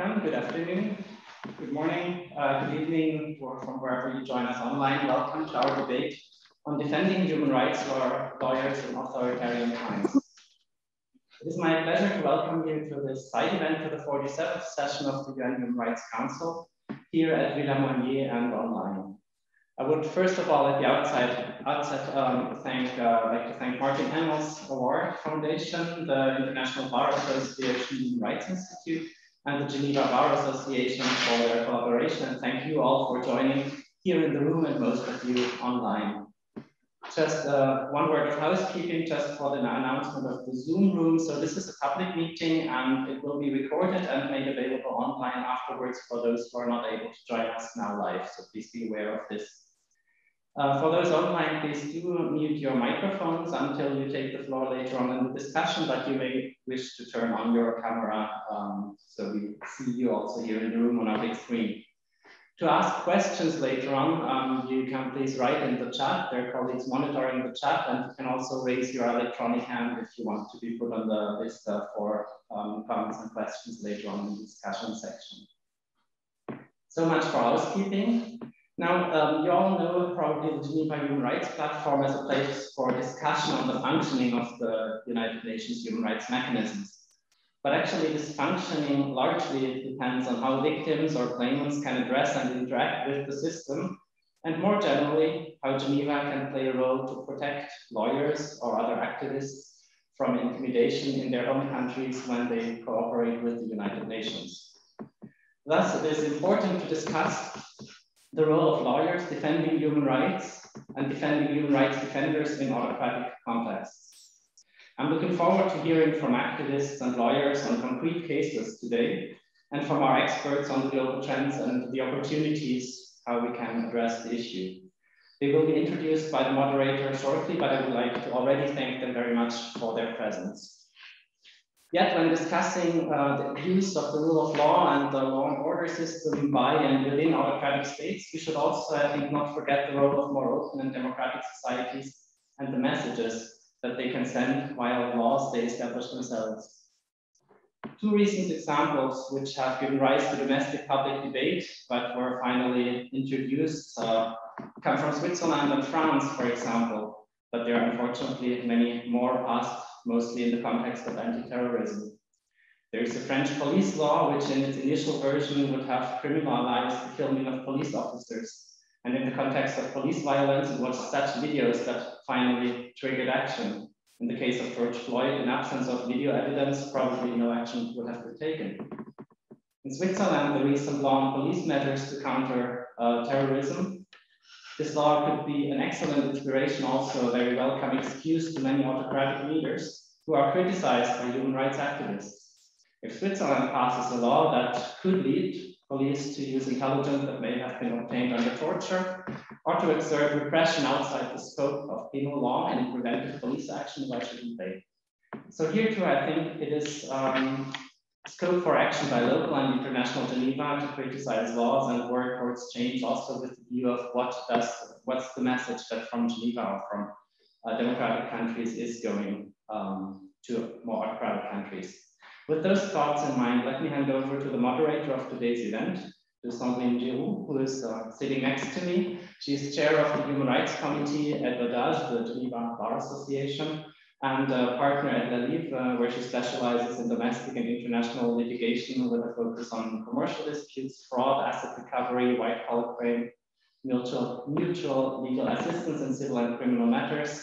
welcome, good afternoon, good morning, good evening, or from wherever you join us online. Welcome to our debate on defending human rights for lawyers in authoritarian times. It is my pleasure to welcome you to this side event to the 47th session of the UN Human Rights Council here at Villa Mounier and online. I would first of all, at the outset like to thank Martin Engel's Award Foundation, the International Bar Association Human Rights Institute, and the Geneva Bar Association for their collaboration. And thank you all for joining here in the room and most of you online. Just one word of housekeeping, just for the announcement of the Zoom room. So this is a public meeting and it will be recorded and made available online afterwards for those who are not able to join us now live. So please be aware of this. For those online, please do mute your microphones until you take the floor later on in the discussion, but you may wish to turn on your camera so we see you also here in the room on our big screen. To ask questions later on, you can please write in the chat. There are colleagues monitoring the chat, and you can also raise your electronic hand if you want to be put on the list for comments and questions later on in the discussion section. So much for housekeeping. Now, you all know probably the Geneva Human Rights Platform as a place for discussion on the functioning of the United Nations human rights mechanisms. But actually, this functioning largely depends on how victims or claimants can address and interact with the system, and more generally, how Geneva can play a role to protect lawyers or other activists from intimidation in their own countries when they cooperate with the United Nations. Thus, it is important to discuss the role of lawyers defending human rights and defending human rights defenders in autocratic contexts. I'm looking forward to hearing from activists and lawyers on concrete cases today, and from our experts on the global trends and the opportunities, how we can address the issue. They will be introduced by the moderator shortly, but I would like to already thank them very much for their presence. Yet when discussing the use of the rule of law and the law and order system by and within autocratic states, we should also, I think, not forget the role of more open and democratic societies and the messages that they can send while laws they establish themselves. Two recent examples which have given rise to domestic public debate, but were finally introduced, come from Switzerland and France, for example, but there are unfortunately many more passed, mostly in the context of anti-terrorism. There is a French police law, which in its initial version would have criminalized the filming of police officers. And in the context of police violence, it was such videos that finally triggered action. In the case of George Floyd, in absence of video evidence, probably no action would have been taken. In Switzerland, the recent law on police measures to counter terrorism, this law could be an excellent inspiration, also a very welcome excuse to many autocratic leaders who are criticized by human rights activists. If Switzerland passes a law that could lead police to use intelligence that may have been obtained under torture, or to exert repression outside the scope of penal law and preventive police action, why shouldn't they? So here too, I think it is scope for action by local and international Geneva to criticize laws and work towards change, also with the view of what's the message that from Geneva or from democratic countries is going to more autocratic countries. With those thoughts in mind, let me hand over to the moderator of today's event, to Sandrine Giroux, who is sitting next to me. She is chair of the Human Rights Committee at ODAGE, the Geneva Bar Association, and a partner at La Livre, where she specializes in domestic and international litigation with a focus on commercial disputes, fraud, asset recovery, white-collar crime, mutual legal assistance in civil and criminal matters,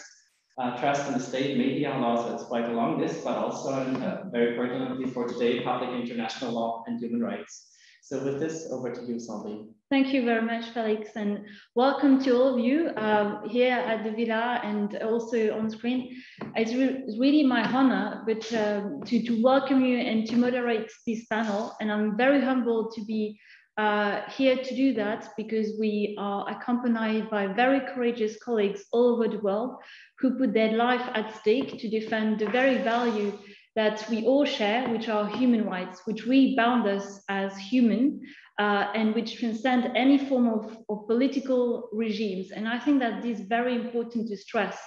trust in the state, media law, so it's quite a long list, but also, very pertinently for today, public international law and human rights. So with this, over to you, Sandrine. Thank you very much, Felix, and welcome to all of you here at the Villa and also on screen. It's really my honor to welcome you and to moderate this panel, and I'm very humbled to be here to do that because we are accompanied by very courageous colleagues all over the world who put their life at stake to defend the very value that we all share, which are human rights, which really bound us as human, and which transcend any form of political regimes. And I think that this is very important to stress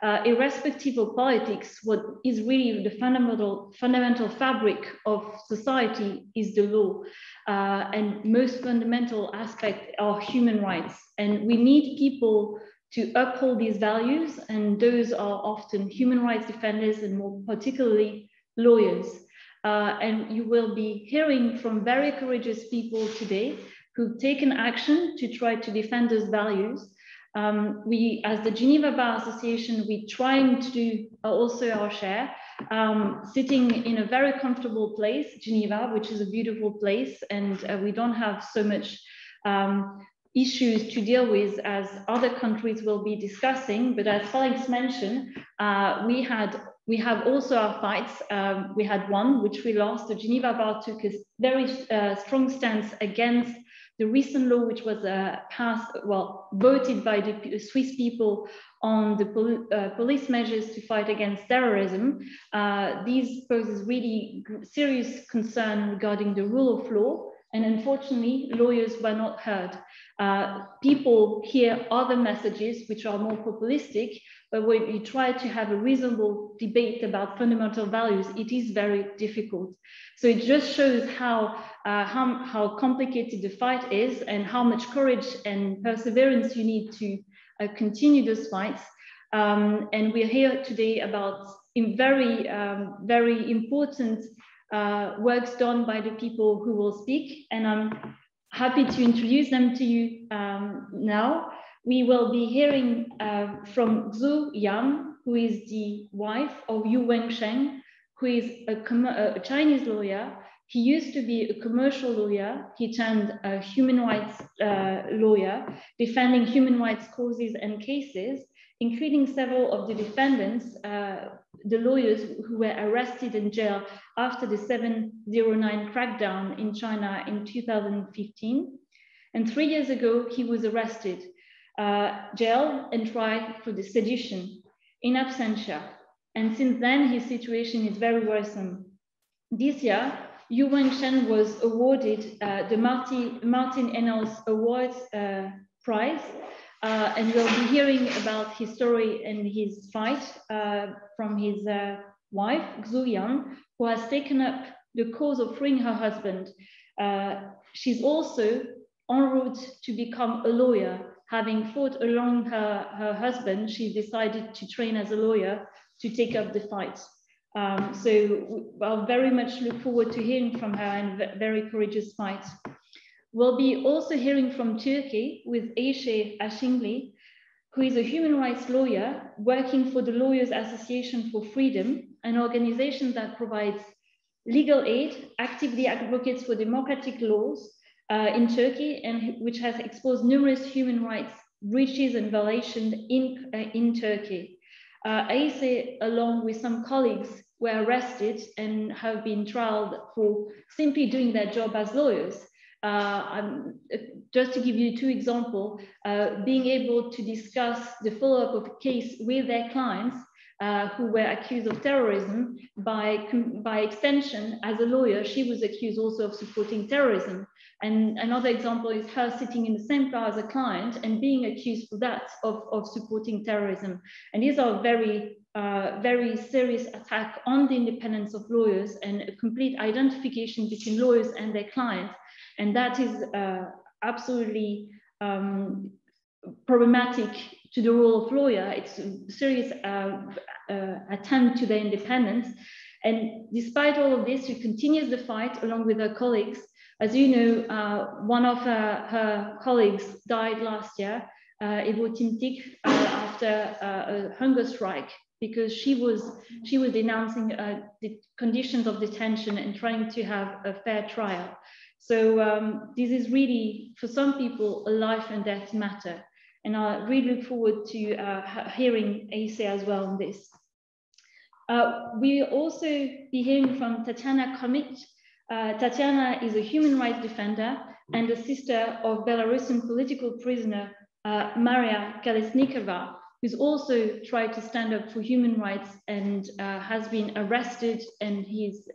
irrespective of politics, what is really the fundamental fabric of society is the law. And most fundamental aspect are human rights. And we need people to uphold these values, and those are often human rights defenders and more particularly lawyers. And you will be hearing from very courageous people today who've taken action to try to defend those values. We, as the Geneva Bar Association, we're trying to do also our share, sitting in a very comfortable place, Geneva, which is a beautiful place, and we don't have so much issues to deal with as other countries will be discussing. But as Felix mentioned, we have also our fights. We had one, which we lost. The Geneva Bar took a very strong stance against the recent law, which was voted by the Swiss people on the police measures to fight against terrorism. These poses really serious concern regarding the rule of law. And unfortunately, lawyers were not heard. People hear other messages which are more populistic, but when you try to have a reasonable debate about fundamental values, it is very difficult. So it just shows how complicated the fight is and how much courage and perseverance you need to continue those fights. And we're here today about very important works done by the people who will speak, and I'm happy to introduce them to you now. We will be hearing from Xu Yan, who is the wife of Yu Wensheng, who is a Chinese lawyer. He used to be a commercial lawyer. He turned a human rights lawyer, defending human rights causes and cases, including several of the defendants, the lawyers who were arrested and jailed after the 709 crackdown in China in 2015. And 3 years ago, he was arrested, jailed and tried for the sedition in absentia. And since then, his situation is very worrisome. This year, Yu Wensheng was awarded the Martin Ennals Awards Prize. And we'll be hearing about his story and his fight from his wife, Xu Yan, who has taken up the cause of freeing her husband. She's also en route to become a lawyer. Having fought along her husband, she decided to train as a lawyer to take up the fight. So I'll very much look forward to hearing from her and a very courageous fight. We'll be also hearing from Turkey with Ayşe Ashingli, who is a human rights lawyer working for the Lawyers Association for Freedom, an organization that provides legal aid, actively advocates for democratic laws in Turkey, and which has exposed numerous human rights breaches and violations in Turkey. Ayşe, along with some colleagues, were arrested and have been trialed for simply doing their job as lawyers. Just to give you two examples, being able to discuss the follow-up of a case with their clients who were accused of terrorism. By extension, as a lawyer, she was accused also of supporting terrorism. And another example is her sitting in the same car as a client and being accused for that of supporting terrorism. And these are very serious attack on the independence of lawyers and a complete identification between lawyers and their clients. And that is absolutely problematic to the role of lawyer. It's a serious attempt to their independence. And despite all of this, she continues the fight along with her colleagues. As you know, one of her colleagues died last year, Evo Timtik, after a hunger strike, because she was denouncing the conditions of detention and trying to have a fair trial. So this is really, for some people, a life and death matter. And I really look forward to hearing Ayşe as well on this. We'll also be hearing from Tatiana Komit. Tatiana is a human rights defender and the sister of Belarusian political prisoner Maria Kolesnikova, who's also tried to stand up for human rights and has been arrested, and he's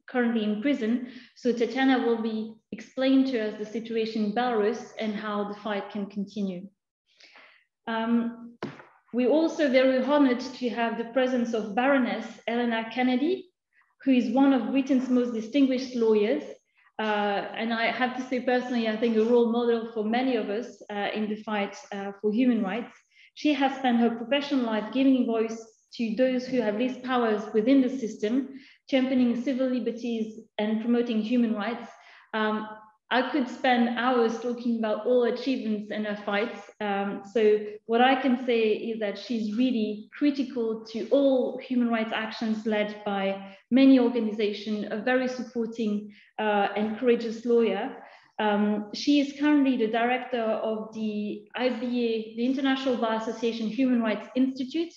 currently in prison. So Tatiana will be explaining to us the situation in Belarus and how the fight can continue. We're also very honored to have the presence of Baroness Eleanor Kennedy, who is one of Britain's most distinguished lawyers. And I have to say personally, I think a role model for many of us in the fight for human rights. She has spent her professional life giving voice to those who have least powers within the system, championing civil liberties and promoting human rights. I could spend hours talking about all achievements and her fights. So what I can say is that she's really critical to all human rights actions led by many organizations, a very supporting and courageous lawyer. She is currently the director of the IBA, the International Bar Association Human Rights Institute,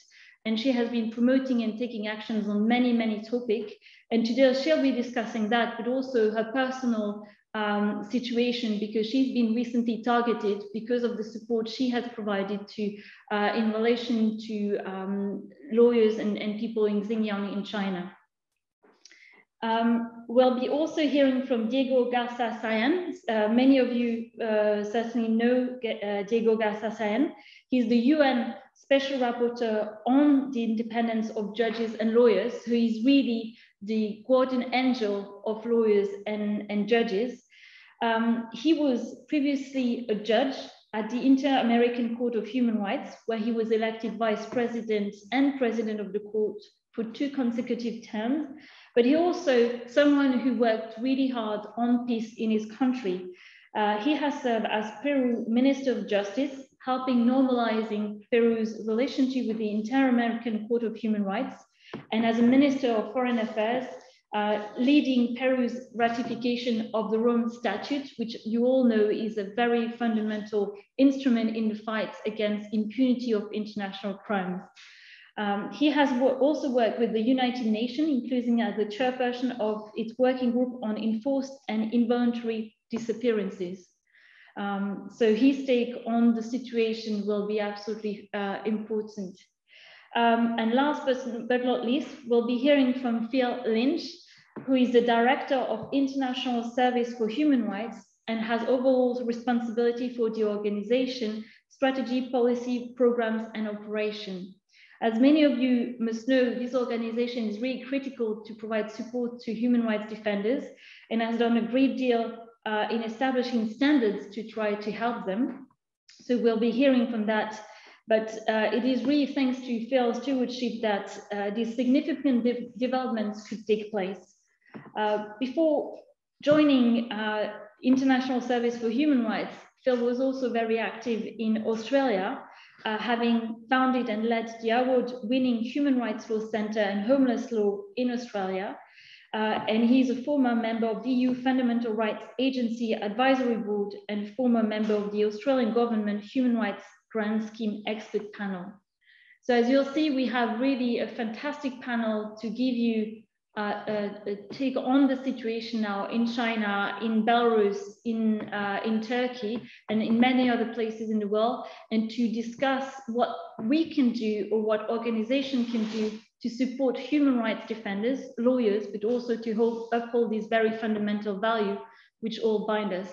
and she has been promoting and taking actions on many, many topics. And today she'll be discussing that, but also her personal situation, because she's been recently targeted because of the support she has provided to in relation to lawyers and people in Xinjiang in China. We'll be also hearing from Diego Garza Sayan. Many of you certainly know Diego Garza Sayan. He's the UN Special Rapporteur on the independence of judges and lawyers, who is really the guardian angel of lawyers and judges. He was previously a judge at the Inter-American Court of Human Rights, where he was elected vice president and president of the court for 2 consecutive terms. But he also someone who worked really hard on peace in his country. He has served as Peru Minister of Justice, helping normalizing Peru's relationship with the Inter-American Court of Human Rights, and as a Minister of Foreign Affairs, leading Peru's ratification of the Rome Statute, which you all know is a very fundamental instrument in the fight against impunity of international crimes. He has also worked with the United Nations, including as the chairperson of its working group on enforced and involuntary disappearances. So his take on the situation will be absolutely important. And last but not least, we'll be hearing from Phil Lynch, who is the Director of International Service for Human Rights and has overall responsibility for the organization, strategy, policy, programs, and operation. As many of you must know, this organization is really critical to provide support to human rights defenders and has done a great deal in establishing standards to try to help them. So we'll be hearing from that. But it is really thanks to Phil's stewardship that these significant developments could take place. Before joining International Service for Human Rights, Phil was also very active in Australia, having founded and led the award-winning Human Rights Law Centre and Homeless Law in Australia. And he's a former member of the EU Fundamental Rights Agency Advisory Board and former member of the Australian Government Human Rights Grant Scheme Expert Panel. So as you'll see, we have really a fantastic panel to give you a take on the situation now in China, in Belarus, in Turkey, and in many other places in the world, and to discuss what we can do or what organizations can do to support human rights defenders, lawyers, but also to uphold these very fundamental values which all bind us.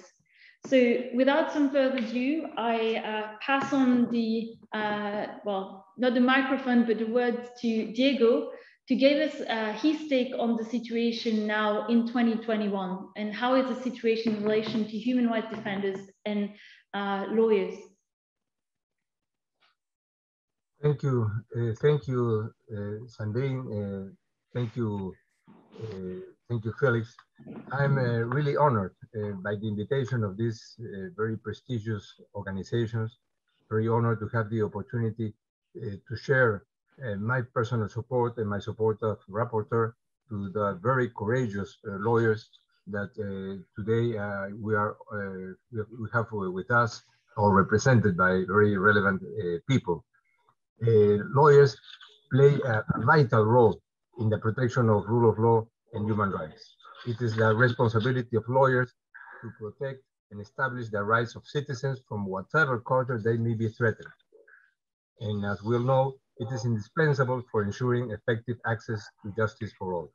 So without some further ado, I pass on the, well, not the microphone, but the words to Diego to give us his take on the situation now in 2021 and how is the situation in relation to human rights defenders and lawyers. Thank you, Sandrine. Thank you, Felix. I'm really honored by the invitation of these very prestigious organizations. Very honored to have the opportunity to share my personal support and my support of rapporteur to the very courageous lawyers that today we have with us, or represented by very relevant people. Lawyers play a vital role in the protection of rule of law and human rights. It is the responsibility of lawyers to protect and establish the rights of citizens from whatever culture they may be threatened. And as we all know, it is indispensable for ensuring effective access to justice for all.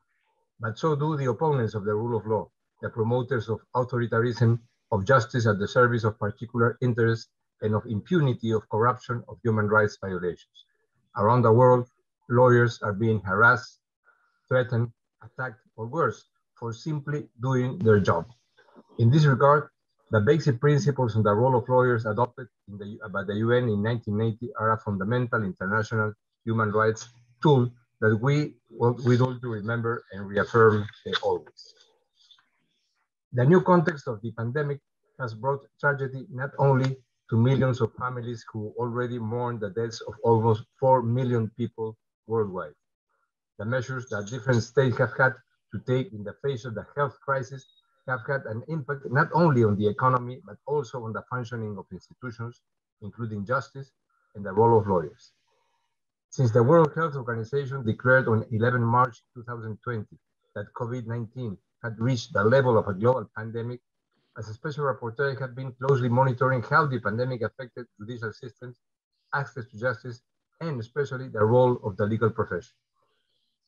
But so do the opponents of the rule of law, the promoters of authoritarianism, of justice at the service of particular interests, and of impunity of corruption, of human rights violations. Around the world, lawyers are being harassed, threatened, attacked, or worse, for simply doing their job. In this regard, the basic principles on the role of lawyers adopted by the UN in 1980 are a fundamental international human rights tool that we ought to remember and reaffirm always. The new context of the pandemic has brought tragedy not only to millions of families who already mourn the deaths of almost 4 million people worldwide. The measures that different states have had to take in the face of the health crisis have had an impact not only on the economy, but also on the functioning of institutions, including justice and the role of lawyers. Since the World Health Organization declared on 11 March 2020 that COVID-19 had reached the level of a global pandemic, as a special rapporteur, I have been closely monitoring how the pandemic affected judicial systems, access to justice, and especially the role of the legal profession.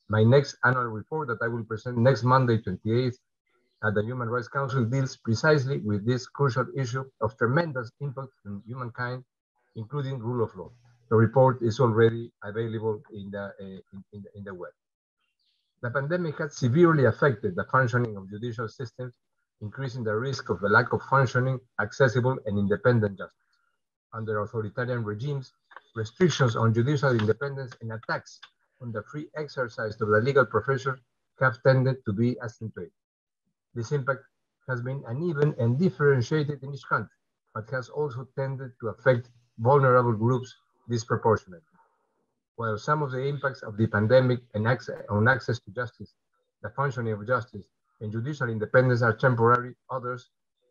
My next annual report that I will present next Monday, 28th, at the Human Rights Council deals precisely with this crucial issue of tremendous impact on humankind, including rule of law. The report is already available in the web. The pandemic has severely affected the functioning of judicial systems, increasing the risk of the lack of functioning, accessible, and independent justice. Under authoritarian regimes, restrictions on judicial independence and attacks on the free exercise of the legal profession have tended to be accentuated. This impact has been uneven and differentiated in each country, but has also tended to affect vulnerable groups disproportionately. While some of the impacts of the pandemic and on access to justice, the functioning of justice, and judicial independence are temporary, others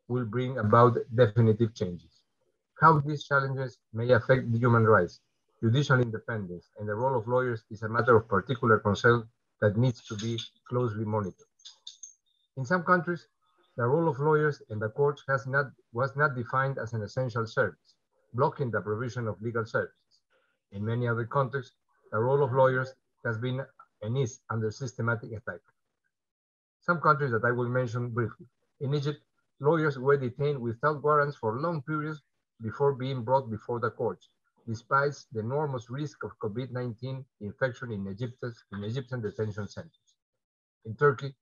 will bring about definitive changes. How these challenges may affect the human rights, judicial independence, and the role of lawyers is a matter of particular concern that needs to be closely monitored. In some countries, the role of lawyers in the courts was not defined as an essential service, blocking the provision of legal services. In many other contexts, the role of lawyers has been and is under systematic attack. Some countries that I will mention briefly. In Egypt, lawyers were detained without warrants for long periods before being brought before the courts, despite the enormous risk of COVID-19 infection in Egyptian detention centers. In Turkey,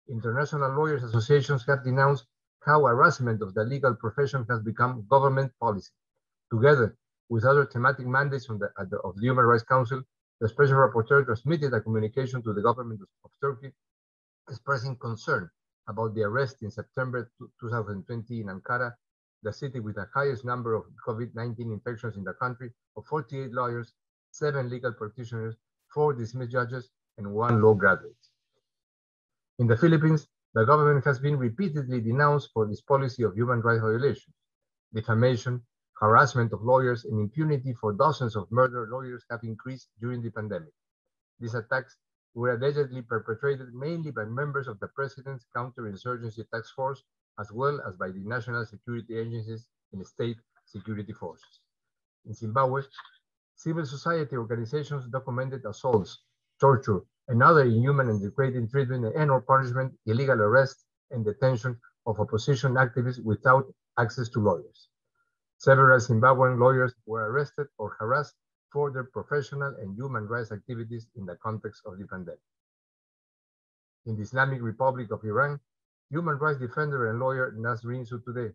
international lawyers associations have denounced how harassment of the legal profession has become government policy. Together with other thematic mandates of the Human Rights Council, the Special Rapporteur transmitted a communication to the government of Turkey expressing concern about the arrest in September 2020 in Ankara, the city with the highest number of COVID-19 infections in the country, of 48 lawyers, 7 legal practitioners, 4 dismissed judges, and 1 law graduate. In the Philippines, the government has been repeatedly denounced for this policy of human rights violations. Defamation, harassment of lawyers, and impunity for dozens of murder lawyers have increased during the pandemic. These attacks were allegedly perpetrated mainly by members of the President's Counterinsurgency Task Force, as well as by the national security agencies and state security forces. In Zimbabwe, civil society organizations documented assaults, torture, and other inhuman and degrading treatment and/or punishment, illegal arrest, and detention of opposition activists without access to lawyers. Several Zimbabwean lawyers were arrested or harassed for their professional and human rights activities in the context of the pandemic. In the Islamic Republic of Iran, human rights defender and lawyer Nasrin Sotoudeh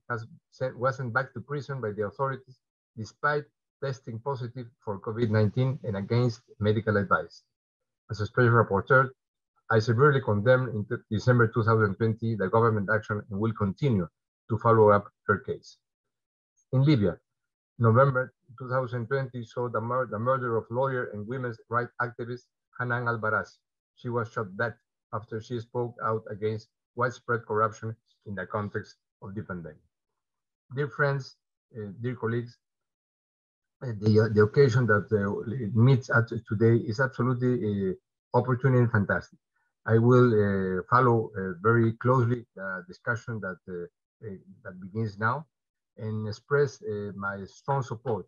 was sent back to prison by the authorities despite testing positive for COVID-19 and against medical advice. As a special rapporteur, I severely condemned in December 2020 the government action and will continue to follow up her case. In Libya, November 2020 saw the murder of lawyer and women's rights activist Hanan Albaraz. She was shot dead after she spoke out against widespread corruption in the context of the pandemic. Dear friends, dear colleagues, the occasion that meets us today is absolutely opportune and fantastic. I will follow very closely the discussion that begins now and express my strong support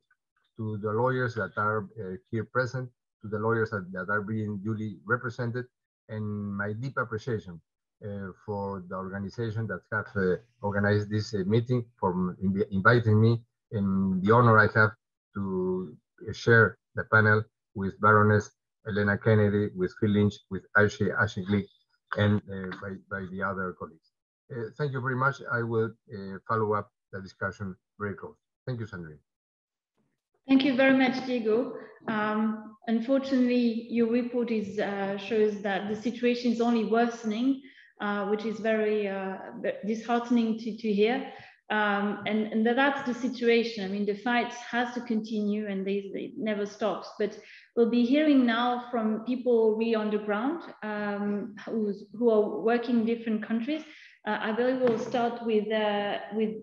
to the lawyers that are here present, to the lawyers that are being duly represented, and my deep appreciation for the organization that have organized this meeting, for inviting me, and the honor I have to share the panel with Baroness Elena Kennedy, with Phil Lynch, with Ashley Glick, and by the other colleagues. Thank you very much. I will follow up the discussion very close. Thank you, Sandrine. Thank you very much, Diego. Unfortunately, your report shows that the situation is only worsening, which is very disheartening to hear. And that's the situation. I mean, the fight has to continue and it never stops. But we'll be hearing now from people really on the ground who are working in different countries. I believe we'll start with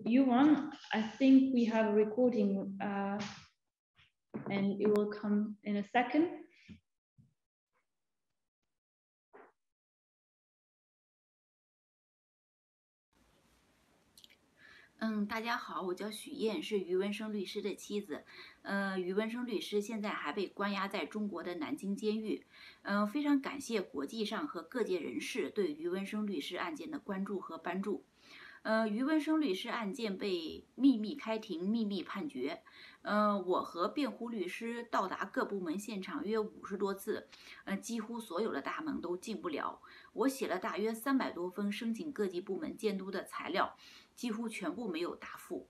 you, Juan. I think we have a recording and it will come in a second.大家好，我叫许燕，是余文生律师的妻子。余文生律师现在还被关押在中国的南京监狱。非常感谢国际上和各界人士对余文生律师案件的关注和帮助。余文生律师案件被秘密开庭、秘密判决。我和辩护律师到达各部门现场约50多次，几乎所有的大门都进不了。我写了大约300多封申请各级部门监督的材料，几乎全部没有答复。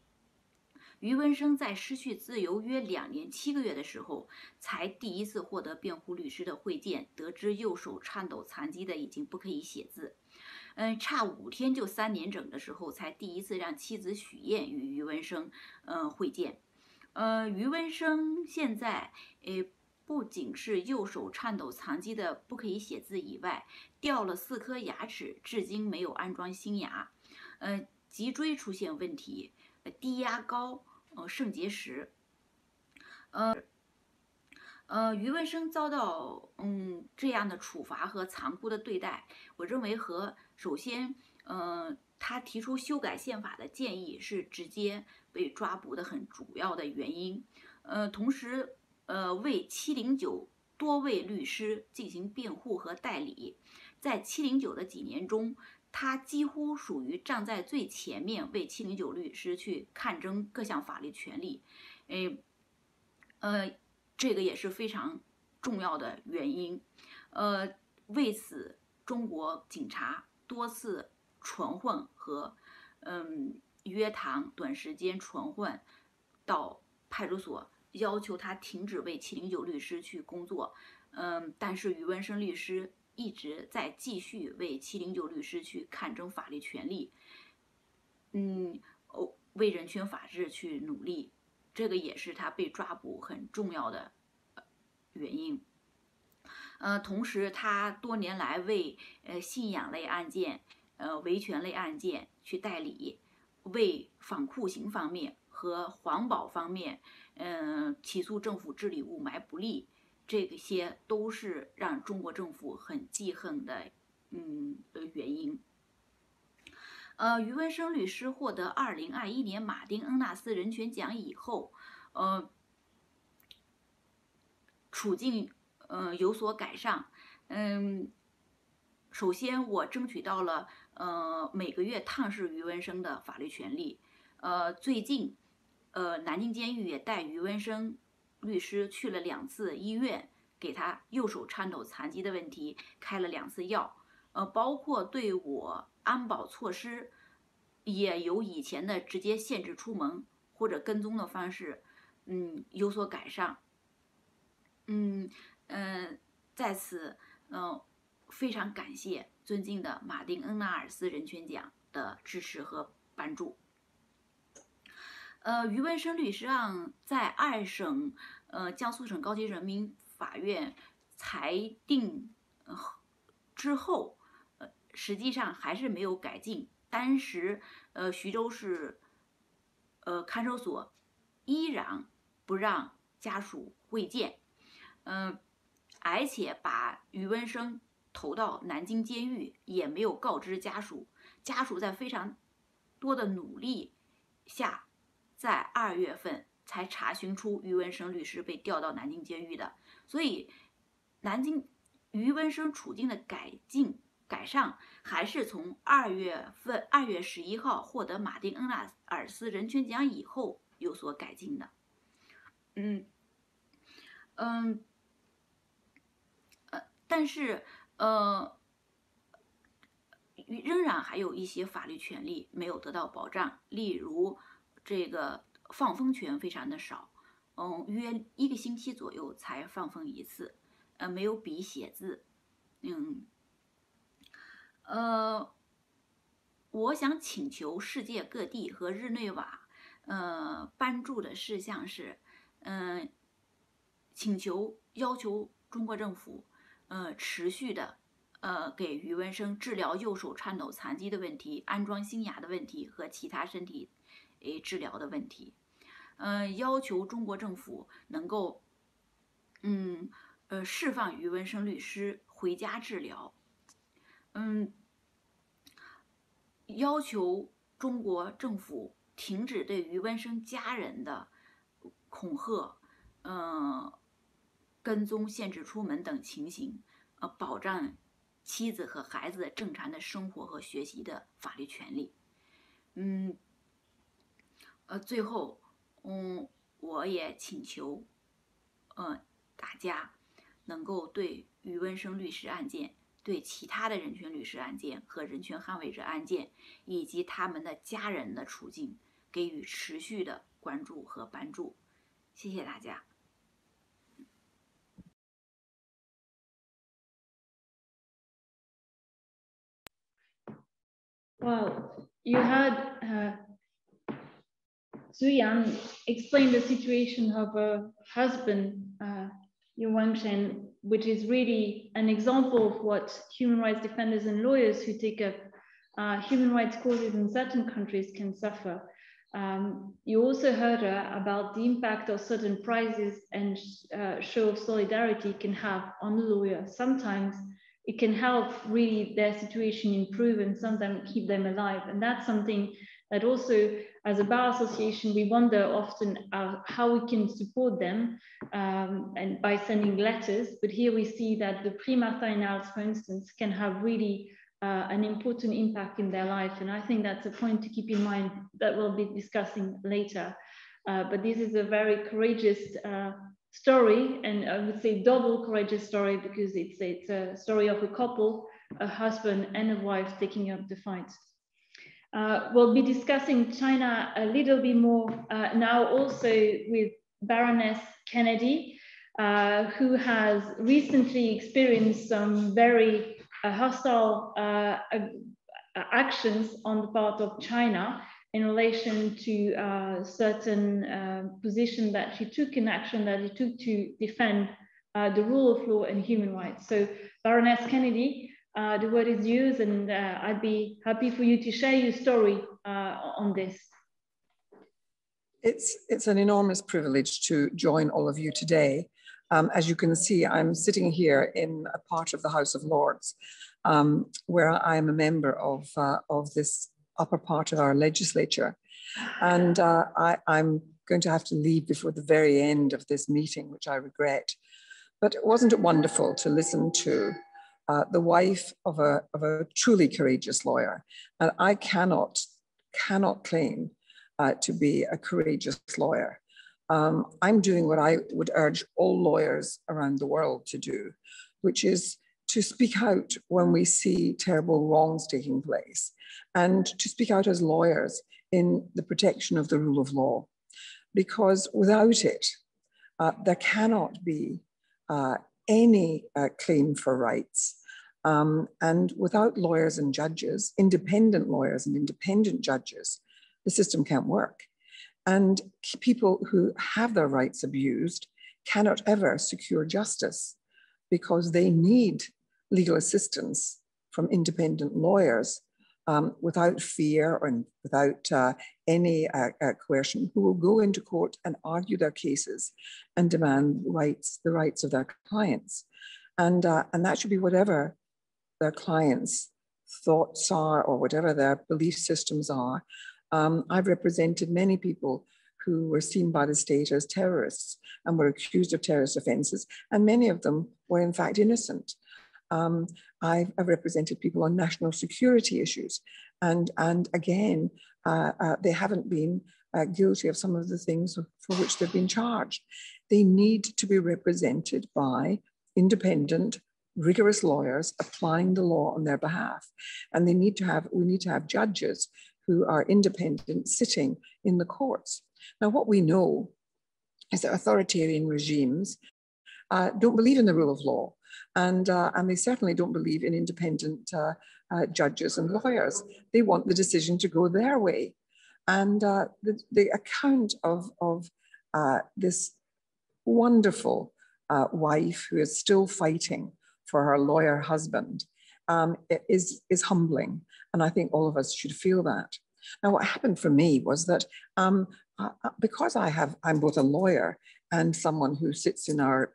余文生在失去自由约2年7个月的时候，才第一次获得辩护律师的会见，得知右手颤抖残疾的已经不可以写字。差5天就3年整的时候，才第一次让妻子许燕与余文生会见。余文生现在不仅是右手颤抖残疾的不可以写字以外，掉了4颗牙齿，至今没有安装新牙。脊椎出现问题，低压高，肾结石。余文生遭到这样的处罚和残酷的对待，我认为首先他提出修改宪法的建议是直接被抓捕的很主要的原因。同时为709多位律师进行辩护和代理，在709的几年中，他几乎属于站在最前面，为709律师去抗争各项法律权利。这个也是非常重要的原因。为此，中国警察多次传唤和约谈，短时间传唤到派出所，要求他停止为709律师去工作。但是余文生律师一直在继续为709律师去抗争法律权利，为人权法治去努力。这个也是他被抓捕很重要的原因。同时他多年来为信仰类案件、维权类案件去代理，为反酷刑方面和环保方面，起诉政府治理雾霾不力，这些都是让中国政府很记恨的原因。余文生律师获得2021年马丁恩纳斯人权奖以后，处境有所改善。首先我争取到了每个月探视余文生的法律权利。最近南京监狱也带余文生律师去了2次医院，给他右手颤抖残疾的问题开了2次药。包括对我安保措施也由以前的直接限制出门或者跟踪的方式有所改善。在此非常感谢尊敬的马丁恩纳尔斯人权奖的支持和帮助。余文生律师案在2审江苏省高级人民法院裁定之后，实际上还是没有改进。当时徐州市看守所依然不让家属会见，而且把余文生投到南京监狱，也没有告知家属。家属在非常多的努力下，在2月份才查询出余文生律师被调到南京监狱的。所以余文生处境的改善还是从2月11号获得马丁恩纳尔斯人权奖以后有所改进的。但是仍然还有一些法律权利没有得到保障，例如这个放风权非常的少，约1个星期左右才放风一次，没有笔写字，我想请求世界各地和日内瓦，颁注的事项是，要求中国政府，持续的，给余文生治疗右手颤抖残疾的问题、安装新牙的问题和其他身体，治疗的问题，要求中国政府能够，释放余文生律师回家治疗，要求中国政府停止对余文生家人的恐吓，跟踪、限制出门等情形，保障妻子和孩子正常的生活和学习的法律权利。最后，我也请求，大家能够对余文生律师案件、对其他的人权律师案件和人权捍卫者案件，以及他们的家人的处境，给予持续的关注和帮助。谢谢大家。Well, you had Zhu Yan explain the situation of her husband, Yu Wengshen, which is really an example of what human rights defenders and lawyers who take up human rights causes in certain countries can suffer. You also heard her about the impact of certain prizes and show of solidarity can have on the lawyer. Sometimes it can help really their situation improve and sometimes keep them alive. And that's something that also, as a bar association, we wonder often how we can support them and by sending letters. But here we see that the pre-Martinals, for instance, can have really an important impact in their life. And I think that's a point to keep in mind that we'll be discussing later. But this is a very courageous story, and I would say double courageous story, because it's a story of a couple, a husband and a wife taking up the fight. We'll be discussing China a little bit more now also with Baroness Kennedy, who has recently experienced some very hostile actions on the part of China in relation to certain position that she took in action that she took to defend the rule of law and human rights. So Baroness Kennedy, the word is yours, and I'd be happy for you to share your story on this. It's an enormous privilege to join all of you today. As you can see, I'm sitting here in a part of the House of Lords, where I'm a member of this upper part of our legislature. And I'm going to have to leave before the very end of this meeting, which I regret. But wasn't it wonderful to listen to the wife of a truly courageous lawyer? And I cannot claim to be a courageous lawyer. I'm doing what I would urge all lawyers around the world to do, which is to speak out when we see terrible wrongs taking place, and to speak out as lawyers in the protection of the rule of law. Because without it, there cannot be any claim for rights. And without lawyers and judges, independent lawyers and independent judges, the system can't work. And people who have their rights abused cannot ever secure justice, because they need legal assistance from independent lawyers without fear and without any coercion, who will go into court and argue their cases and demand the rights of their clients. And that should be whatever their clients' thoughts are or whatever their belief systems are. I've represented many people who were seen by the state as terrorists and were accused of terrorist offenses, and many of them were in fact innocent. I've represented people on national security issues, and again, they haven't been guilty of some of the things for which they've been charged. They need to be represented by independent rigorous lawyers applying the law on their behalf. And we need to have judges who are independent sitting in the courts. Now, what we know is that authoritarian regimes don't believe in the rule of law, and they certainly don't believe in independent judges and lawyers. They want the decision to go their way. And the account of this wonderful wife who is still fighting for her lawyer husband is humbling. And I think all of us should feel that. Now, what happened for me was that because I'm both a lawyer and someone who sits in our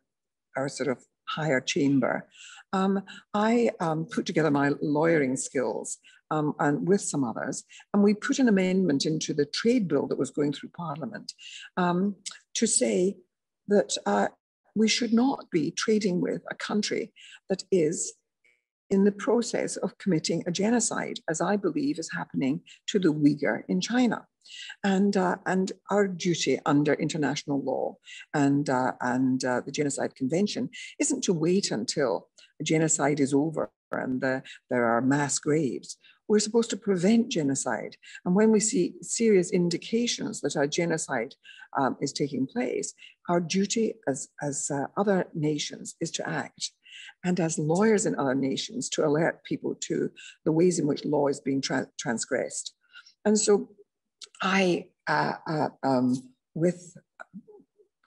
sort of higher chamber, I put together my lawyering skills and with some others, and we put an amendment into the trade bill that was going through Parliament to say that we should not be trading with a country that is in the process of committing a genocide, as I believe is happening to the Uyghur in China. And our duty under international law and the Genocide Convention isn't to wait until a genocide is over and there are mass graves. We're supposed to prevent genocide. And when we see serious indications that a genocide is taking place, our duty as other nations is to act. And as lawyers in other nations, to alert people to the ways in which law is being transgressed. And so I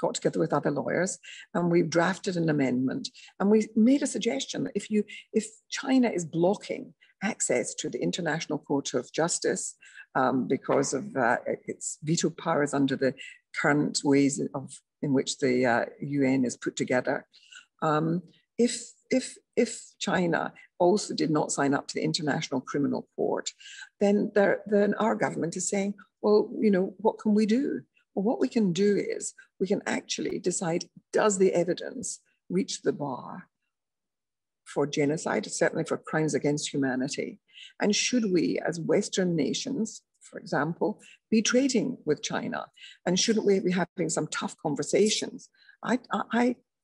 got together with other lawyers, and we drafted an amendment, and we made a suggestion that if China is blocking access to the International Court of Justice because of its veto powers under the current ways in which the UN is put together, if China also did not sign up to the International Criminal Court, then our government is saying, well, what can we do? Well, what we can do is we can actually decide, does the evidence reach the bar for genocide, certainly for crimes against humanity? And should we, as Western nations, for example, be trading with China? And shouldn't we be having some tough conversations? I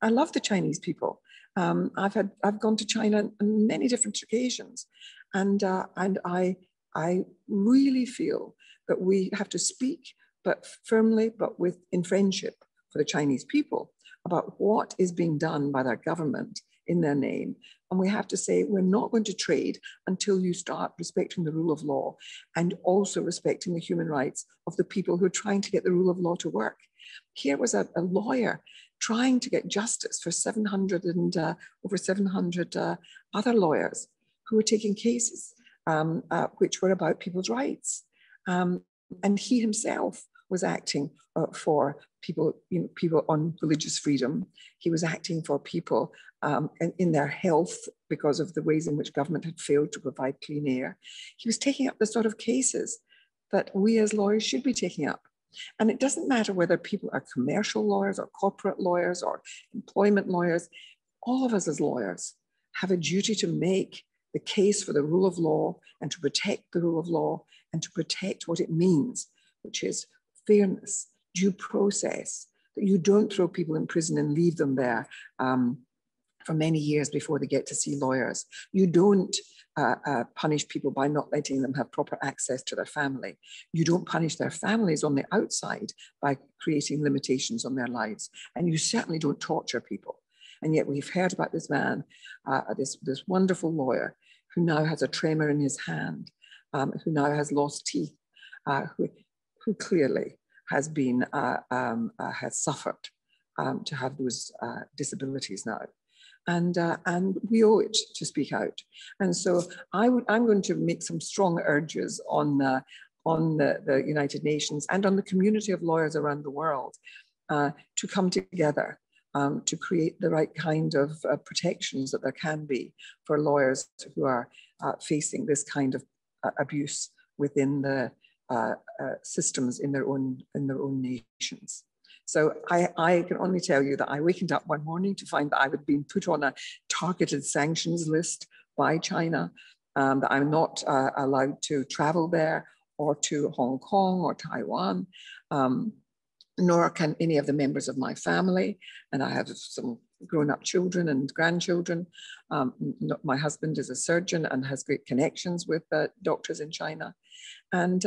love the Chinese people. I've gone to China on many different occasions, and I really feel that we have to speak, but firmly, but in friendship for the Chinese people about what is being done by their government in their name. And we have to say, we're not going to trade until you start respecting the rule of law and also respecting the human rights of the people who are trying to get the rule of law to work. Here was a lawyer trying to get justice for 700 and over 700 other lawyers who were taking cases which were about people's rights. And he himself was acting for people, people on religious freedom. He was acting for people in their health because of the ways in which government had failed to provide clean air. He was taking up the sort of cases that we as lawyers should be taking up. And it doesn't matter whether people are commercial lawyers or corporate lawyers or employment lawyers. All of us as lawyers have a duty to make the case for the rule of law and to protect the rule of law and to protect what it means, which is fairness, due process, that you don't throw people in prison and leave them there for many years before they get to see lawyers. You don't punish people by not letting them have proper access to their family. You don't punish their families on the outside by creating limitations on their lives. And you certainly don't torture people. And yet we've heard about this man, this wonderful lawyer who now has a tremor in his hand, who now has lost teeth, who clearly has been, has suffered to have those disabilities now. And we owe it to speak out. And so I'm going to make some strong urges on the United Nations and on the community of lawyers around the world to come together to create the right kind of protections that there can be for lawyers who are facing this kind of abuse within the systems in their own nations. So I can only tell you that I wakened up one morning to find that I had been put on a targeted sanctions list by China, that I'm not allowed to travel there or to Hong Kong or Taiwan, nor can any of the members of my family. And I have some grown-up children and grandchildren. My husband is a surgeon and has great connections with doctors in China, and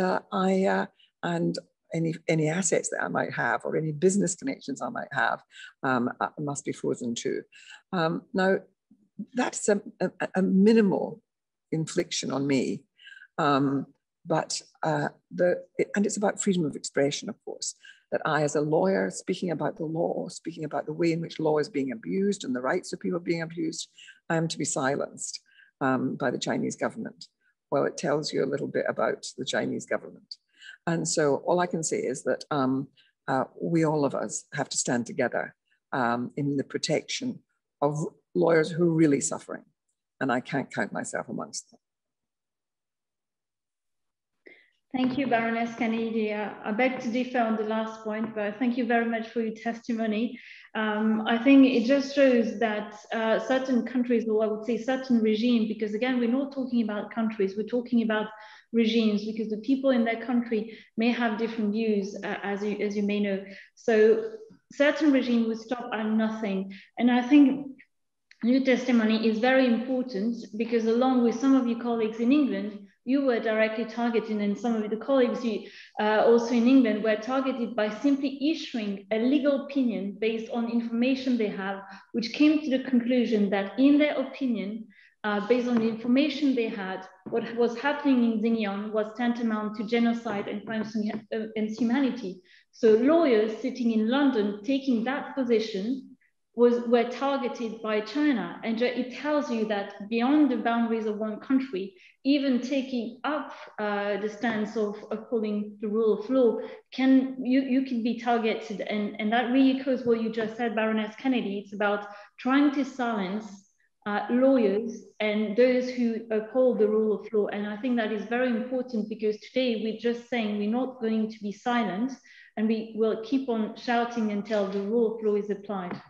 and any assets that I might have or any business connections I might have must be frozen too. Now, that's a minimal infliction on me, but and it's about freedom of expression, of course. That I, as a lawyer, speaking about the law, speaking about the way in which law is being abused and the rights of people being abused, I am to be silenced by the Chinese government. Well, it tells you a little bit about the Chinese government. And so all I can say is that we, all of us, have to stand together in the protection of lawyers who are really suffering. And I can't count myself amongst them. Thank you, Baroness Kennedy. I beg to differ on the last point, but thank you very much for your testimony. I think it just shows that certain countries, or I would say certain regimes, because again, we're not talking about countries, we're talking about regimes, because the people in their country may have different views, as you may know. So certain regimes will stop at nothing. And I think your testimony is very important because along with some of your colleagues in England, you were directly targeted, and some of the colleagues also in England were targeted by simply issuing a legal opinion based on information they have, which came to the conclusion that in their opinion, based on the information they had, what was happening in Xinjiang was tantamount to genocide and crimes against humanity. So lawyers sitting in London taking that position were targeted by China. And it tells you that beyond the boundaries of one country, even taking up the stance of upholding the rule of law, you can be targeted. And that really echoes what you just said, Baroness Kennedy. It's about trying to silence lawyers and those who uphold the rule of law. And I think that is very important because today we're just saying we're not going to be silent and we will keep on shouting until the rule of law is applied.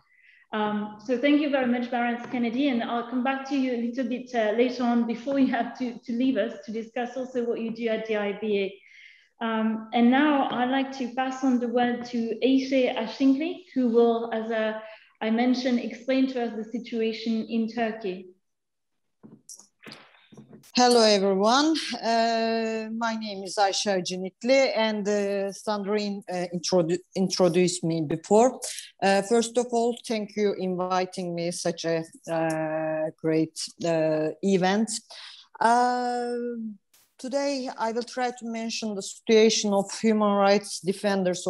So thank you very much, Baroness Kennedy, and I'll come back to you a little bit later on before you have to leave us to discuss also what you do at the IBA. And now I'd like to pass on the word to Ayşe Ashinkli, who will, as I mentioned, explain to us the situation in Turkey. Hello, everyone. My name is Ayşe Ashinkli, and Sandrine introduced me before. First of all, thank you inviting me such a great event. Today, I will try to mention the situation of human rights defenders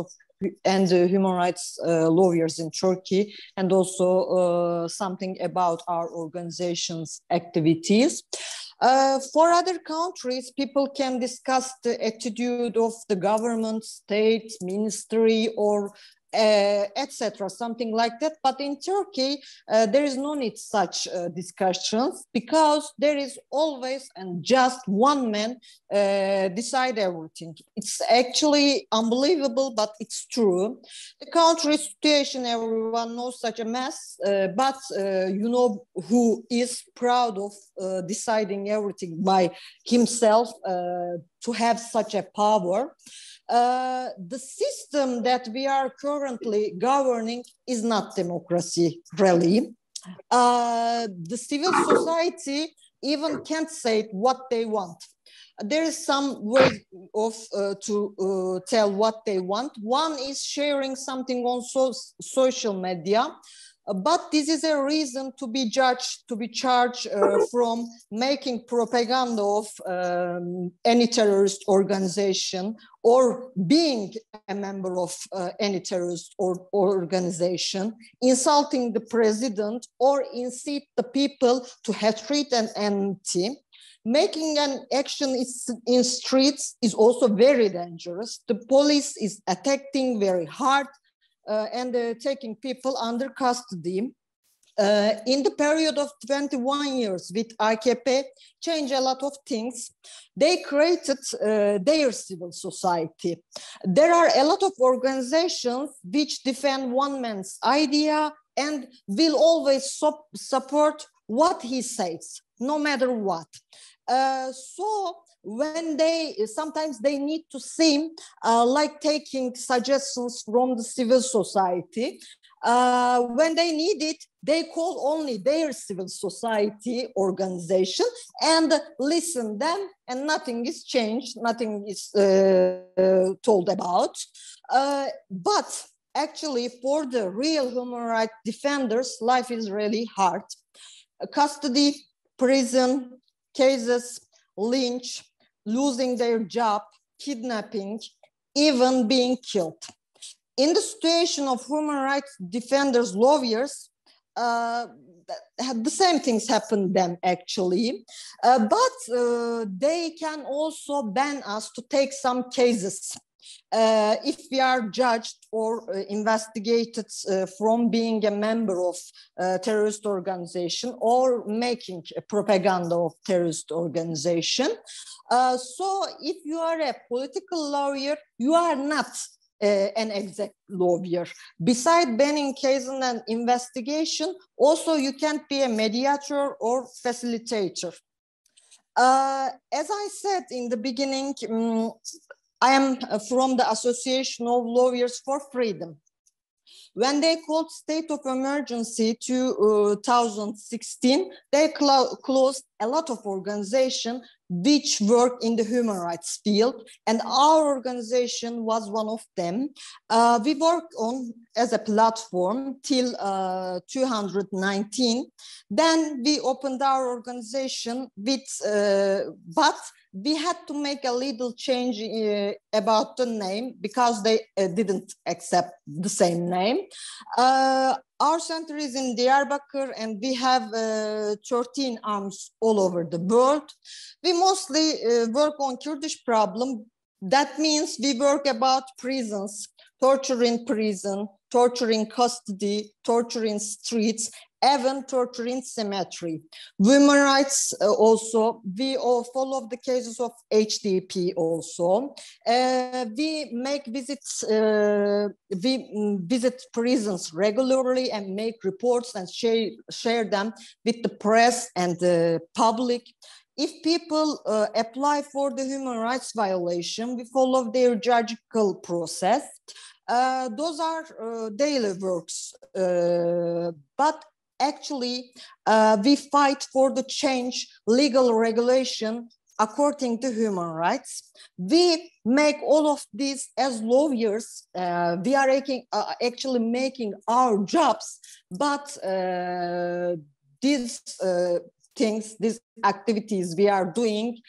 and human rights lawyers in Turkey, and also something about our organization's activities. For other countries, people can discuss the attitude of the government, state, ministry, or etc., something like that. But in Turkey, there is no need such discussions because there is always and just one man decide everything. It's actually unbelievable, but it's true. The country situation, everyone knows such a mess, but you know who is proud of deciding everything by himself to have such a power. The system that we are currently governing is not democracy, really. The civil society even can't say what they want. There is some way of to tell what they want. One is sharing something on social media. But this is a reason to be judged, to be charged from making propaganda of any terrorist organization or being a member of any terrorist organization, insulting the president or incite the people to hatred and enmity. Making an action in streets is also very dangerous. The police is attacking very hard. And taking people under custody. In the period of 21 years with AKP, changed a lot of things. They created their civil society. There are a lot of organizations which defend one man's idea and will always support what he says, no matter what. So when sometimes they need to seem like taking suggestions from the civil society. When they need it, they call only their civil society organization and listen them, and nothing is changed, nothing is told about. But actually, for the real human rights defenders, life is really hard. Custody, prison, cases, lynch, losing their job, kidnapping, even being killed. In the situation of human rights defenders, lawyers, the same things happen to them actually, but they can also ban us to take some cases if we are judged or investigated from being a member of a terrorist organization or making a propaganda of terrorist organization. So if you are a political lawyer, you are not an exact lawyer. Besides banning cases and investigation, also you can't be a mediator or facilitator. As I said in the beginning, I am from the Association of Lawyers for Freedom. When they called state of emergency to 2016, they closed a lot of organizations which work in the human rights field, and our organization was one of them. We worked on as a platform till 2019. Then we opened our organization with, but we had to make a little change about the name because they didn't accept the same name. Our center is in Diyarbakir and we have 13 arms all over the world. We mostly work on Kurdish problem. That means we work about prisons, torture in prison, torture in custody, torture in streets, even torture in cemetery. Women rights also, we all follow the cases of HDP also. We make visits, we visit prisons regularly and make reports and share them with the press and the public. If people apply for the human rights violation, we follow their judicial process. Those are daily works, but actually, we fight for the change legal regulation according to human rights. We make all of this as lawyers. We are actually making our jobs, but these things, these activities we are doing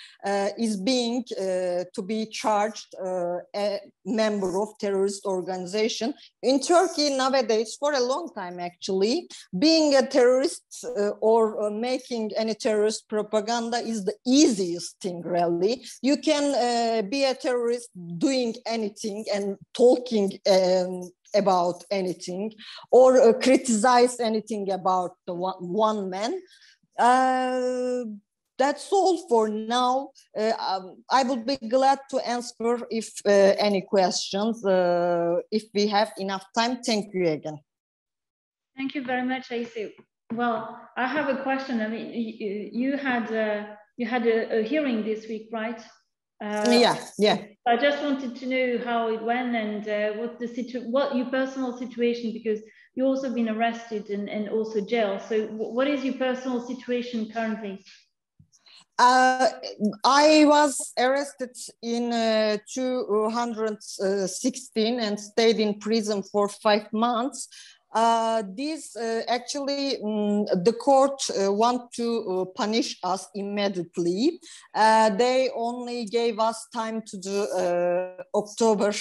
is being to be charged a member of terrorist organization. In Turkey nowadays, for a long time actually, being a terrorist or making any terrorist propaganda is the easiest thing really. You can be a terrorist doing anything and talking about anything or criticize anything about the one man. That's all for now. I would be glad to answer if any questions, if we have enough time. Thank you again. Thank you very much, Ayse. Well, I have a question. I mean, you had a hearing this week, right? Yeah. I just wanted to know how it went and what your personal situation, because you've also been arrested and also jailed. So what is your personal situation currently? I was arrested in 2016 and stayed in prison for 5 months. This actually, the court want to punish us immediately. They only gave us time to do October.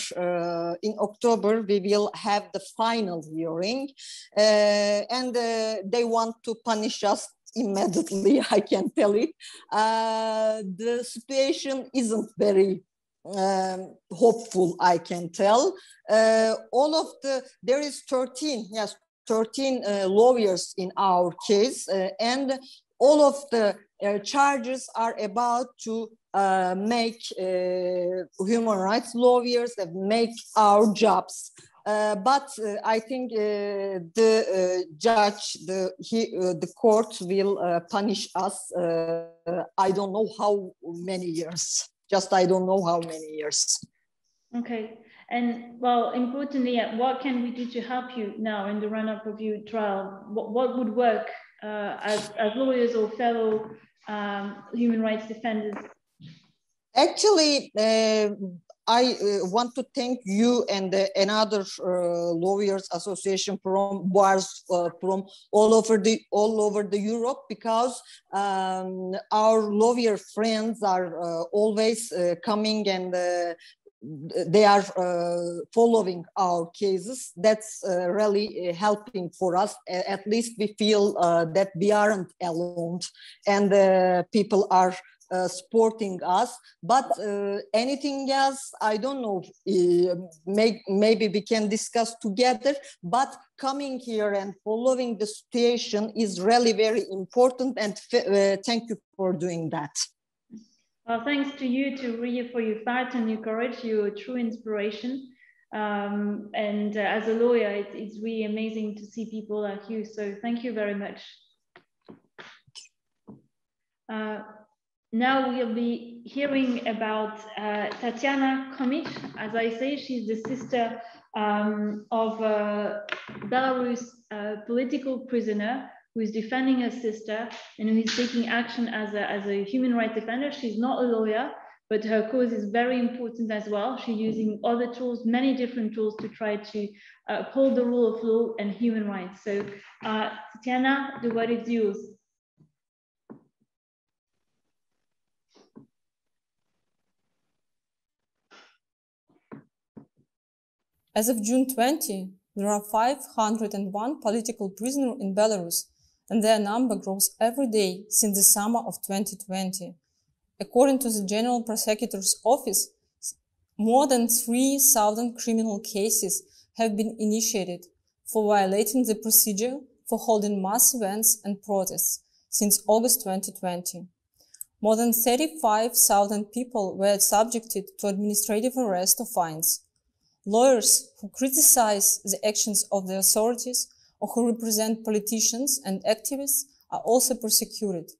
In October, we will have the final hearing, and they want to punish us immediately. I can tell it. The situation isn't very hopeful, I can tell. There is 13 lawyers in our case, and all of the charges are about to make human rights lawyers and make our jobs. But I think the judge, the court will punish us. I don't know how many years. I don't know how many years. Okay. And well, importantly, what can we do to help you now in the run-up of your trial? What would work as lawyers or fellow human rights defenders? Actually, I want to thank you and another lawyers association from bars from all over the Europe, because our lawyer friends are always coming and they are following our cases. That's really helping for us. At least we feel that we aren't alone, and people are supporting us. But anything else, I don't know, maybe we can discuss together, but coming here and following the situation is really very important, and thank you for doing that. Well, thanks to you, to Ria, for your fight and your courage. You're a true inspiration. And as a lawyer, it's really amazing to see people like you. So thank you very much. Now we'll be hearing about Tatiana Komich. As I say, she's the sister of a Belarus political prisoner who is defending her sister and who is taking action as a human rights defender. She's not a lawyer, but her cause is very important as well. She's using other tools, many different tools, to try to uphold the rule of law and human rights. So Tatiana, the word is yours. As of June 20, there are 501 political prisoners in Belarus, and their number grows every day since the summer of 2020. According to the General Prosecutor's Office, more than 3,000 criminal cases have been initiated for violating the procedure for holding mass events and protests since August 2020. More than 35,000 people were subjected to administrative arrest or fines. Lawyers who criticize the actions of the authorities or who represent politicians and activists are also persecuted.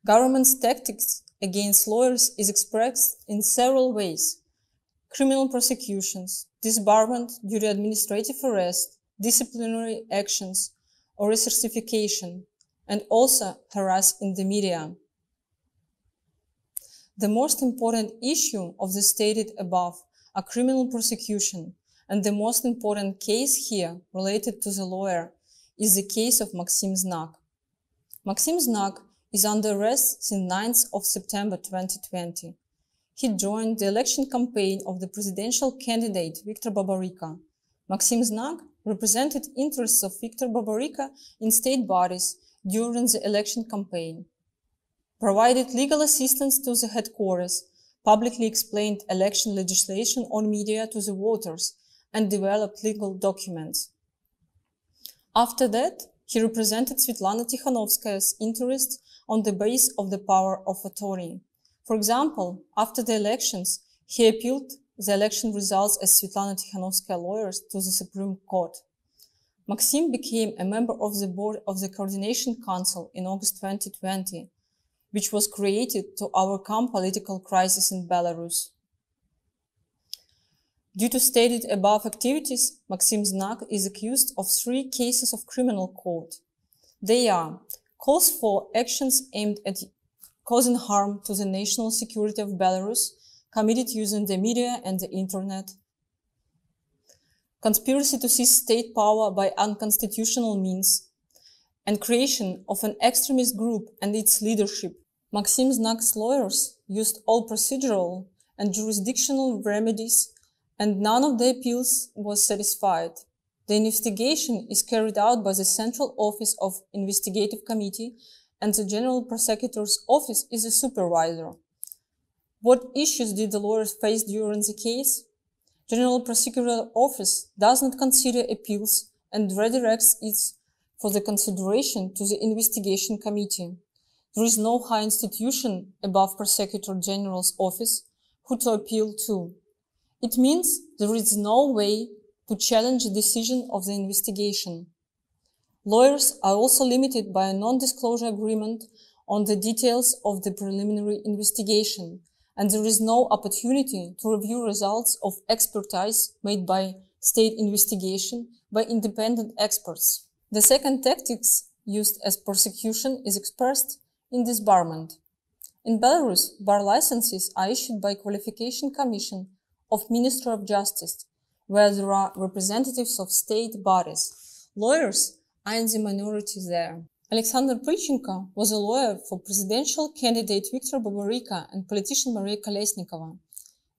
Government's tactics against lawyers is expressed in several ways: criminal prosecutions, disbarment due to administrative arrest, disciplinary actions, or recertification, and also harassment in the media. The most important issue of the stated above are criminal prosecution, and the most important case here related to the lawyer is the case of Maxim Znak. Maxim Znak is under arrest since 9th of September 2020. He joined the election campaign of the presidential candidate Viktor Babaryka. Maxim Znak represented interests of Viktor Babaryka in state bodies during the election campaign, provided legal assistance to the headquarters, publicly explained election legislation on media to the voters, and developed legal documents. After that, he represented Svetlana Tikhanovskaya's interests on the base of the power of attorney. For example, after the elections, he appealed the election results as Svetlana Tikhanovskaya lawyers to the Supreme Court. Maxim became a member of the board of the Coordination Council in August 2020, which was created to overcome political crisis in Belarus. Due to stated above activities, Maxim Znak is accused of 3 cases of criminal court. They are calls for actions aimed at causing harm to the national security of Belarus, committed using the media and the internet, conspiracy to seize state power by unconstitutional means, and creation of an extremist group and its leadership. Maxim Znak's lawyers used all procedural and jurisdictional remedies, and none of the appeals was satisfied. The investigation is carried out by the Central Office of Investigative Committee, and the General Prosecutor's Office is a supervisor. What issues did the lawyers face during the case? General Prosecutor's Office does not consider appeals and redirects it for the consideration to the Investigation Committee. There is no high institution above Prosecutor General's Office who to appeal to. It means there is no way to challenge the decision of the investigation. Lawyers are also limited by a non-disclosure agreement on the details of the preliminary investigation, and there is no opportunity to review results of expertise made by state investigation by independent experts. The second tactics used as persecution is expressed in disbarment. In Belarus, bar licenses are issued by Qualification Commission of Ministry of Justice, where there are representatives of state bodies. Lawyers are in the minority there. Alexander Prichenko was a lawyer for presidential candidate Viktor Babarika and politician Maria Kolesnikova.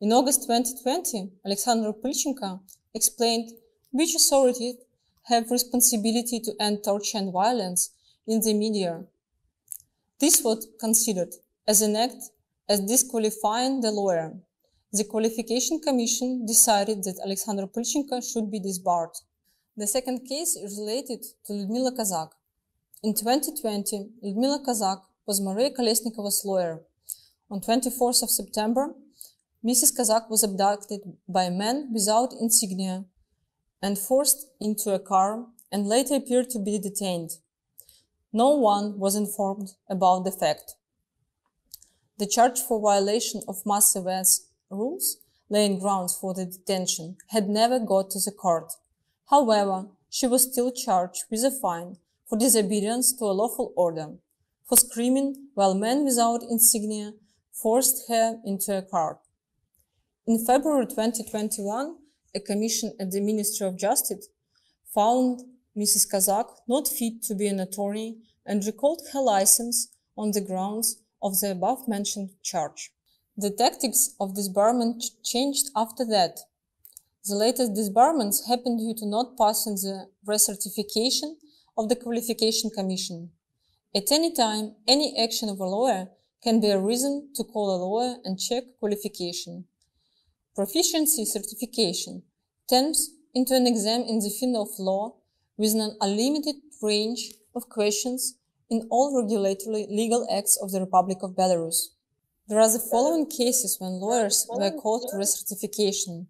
In August 2020, Alexander Prichenko explained which authorities have responsibility to end torture and violence in the media. This was considered as an act as disqualifying the lawyer. The Qualification Commission decided that Alexander Prichenko should be disbarred. The second case is related to Lyudmila Kazak. In 2020, Lyudmila Kazak was Maria Kolesnikova's lawyer. On 24th of September, Mrs. Kazak was abducted by men without insignia and forced into a car and later appeared to be detained. No one was informed about the fact. The charge for violation of mass events rules, laying grounds for the detention, had never got to the court. However, she was still charged with a fine for disobedience to a lawful order, for screaming while men without insignia forced her into a car. In February 2021, a commission at the Ministry of Justice found Mrs. Kazak not fit to be an attorney and recalled her license on the grounds of the above-mentioned charge. The tactics of disbarment changed after that. The latest disbarments happened due to not passing the recertification of the Qualification Commission. At any time, any action of a lawyer can be a reason to call a lawyer and check qualification. Proficiency certification turns into an exam in the field of law with an unlimited range of questions in all regulatory legal acts of the Republic of Belarus. There are the following cases when lawyers were called to recertification: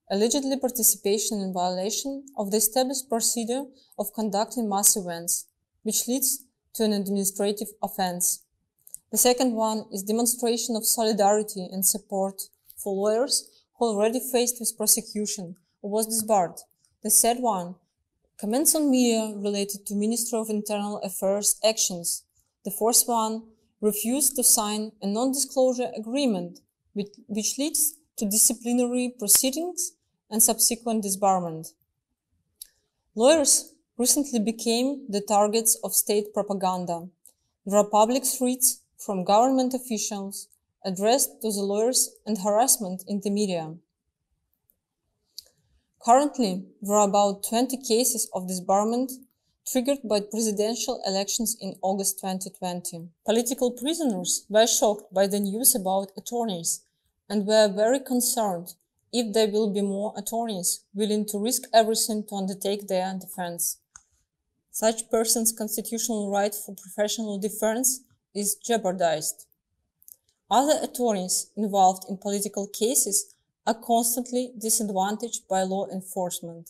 allegedly participation in violation of the established procedure of conducting mass events, which leads to an administrative offense. The second one is demonstration of solidarity and support for lawyers who already faced with prosecution or was disbarred. The third one, comments on media related to Ministry of Internal Affairs actions. The fourth one, refused to sign a non-disclosure agreement, which leads to disciplinary proceedings and subsequent disbarment. Lawyers recently became the targets of state propaganda. There are public threats from government officials addressed to the lawyers and harassment in the media. Currently, there are about 20 cases of disbarment triggered by presidential elections in August 2020. Political prisoners were shocked by the news about attorneys and were very concerned if there will be more attorneys willing to risk everything to undertake their defense. Such persons' constitutional right for professional defense is jeopardized. Other attorneys involved in political cases are constantly disadvantaged by law enforcement.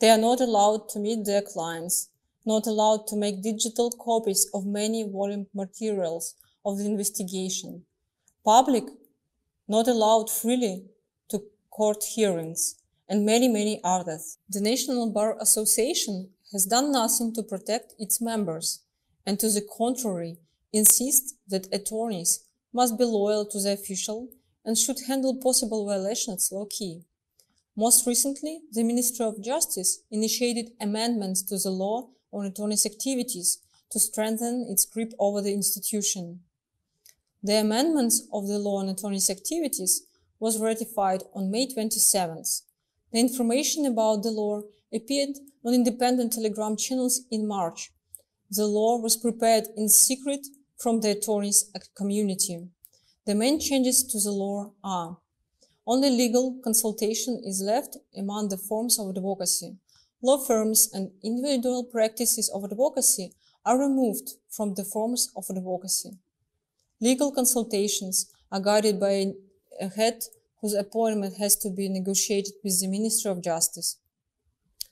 They are not allowed to meet their clients, not allowed to make digital copies of many volume materials of the investigation. Public not allowed freely to court hearings, and many others. The National Bar Association has done nothing to protect its members, and to the contrary, insists that attorneys must be loyal to the official and should handle possible violations low-key. Most recently, the Ministry of Justice initiated amendments to the law on attorneys' activities to strengthen its grip over the institution. The amendments of the law on attorneys' activities was ratified on May 27th. The information about the law appeared on independent Telegram channels in March. The law was prepared in secret from the attorneys' community. The main changes to the law are: only legal consultation is left among the forms of advocacy. Law firms and individual practices of advocacy are removed from the forms of advocacy. Legal consultations are guided by a head whose appointment has to be negotiated with the Ministry of Justice.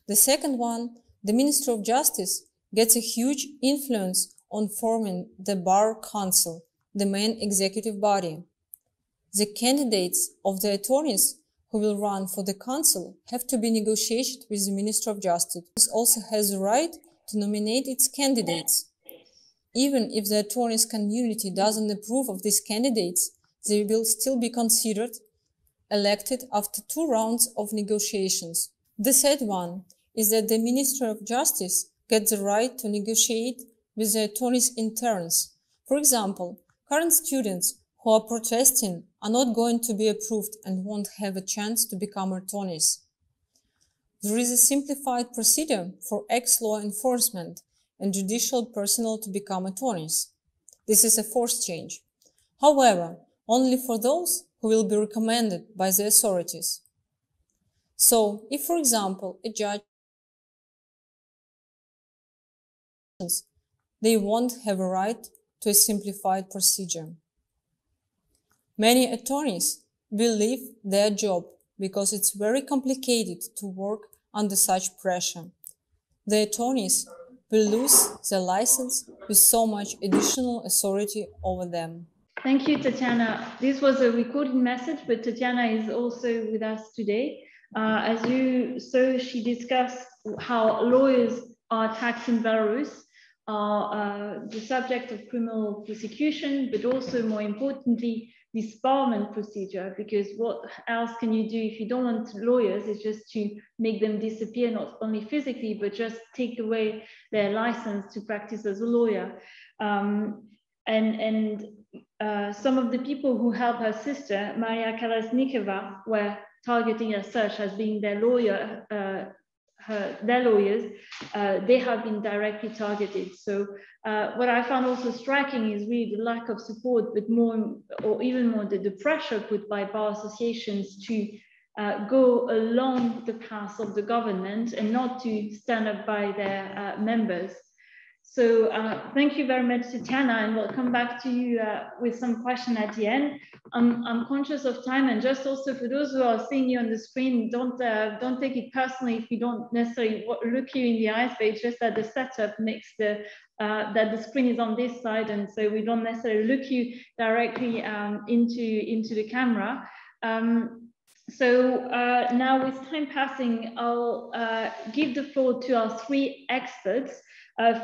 The second one, the Ministry of Justice gets a huge influence on forming the Bar Council, the main executive body. the candidates of the attorneys who will run for the council have to be negotiated with the Minister of Justice. This also has the right to nominate its candidates. Even if the attorneys community doesn't approve of these candidates, they will still be considered elected after 2 rounds of negotiations. The third one is that the Minister of Justice gets the right to negotiate with the attorneys in turns. For example, current students who are protesting are not going to be approved and won't have a chance to become attorneys. There is a simplified procedure for ex-law enforcement and judicial personnel to become attorneys. This is a forced change. However, only for those who will be recommended by the authorities. So, if, for example, a judge, they won't have a right to a simplified procedure. Many attorneys will leave their job because it's very complicated to work under such pressure. The attorneys will lose their license with so much additional authority over them. Thank you, Tatiana. This was a recorded message, but Tatiana is also with us today. As you saw, she discussed how lawyers are attacked in Belarus, are the subject of criminal prosecution, but also, more importantly, disbarment procedure, because what else can you do if you don't want lawyers? It's just to make them disappear, not only physically, but just take away their license to practice as a lawyer. Some of the people who helped her sister, Maria Kalesnikova, were targeting as such as being their lawyer, their lawyers. They have been directly targeted. So what I found also striking is really the lack of support, but more, or even more, the pressure put by bar associations to go along the path of the government and not to stand up by their members. So thank you very much, Tatiana, and we'll come back to you with some question at the end. I'm conscious of time, and just also for those who are seeing you on the screen, don't take it personally if we don't necessarily look you in the eyes, but it's just that the setup makes that the screen is on this side, and so we don't necessarily look you directly into the camera. Now with time passing, I'll give the floor to our 3 experts.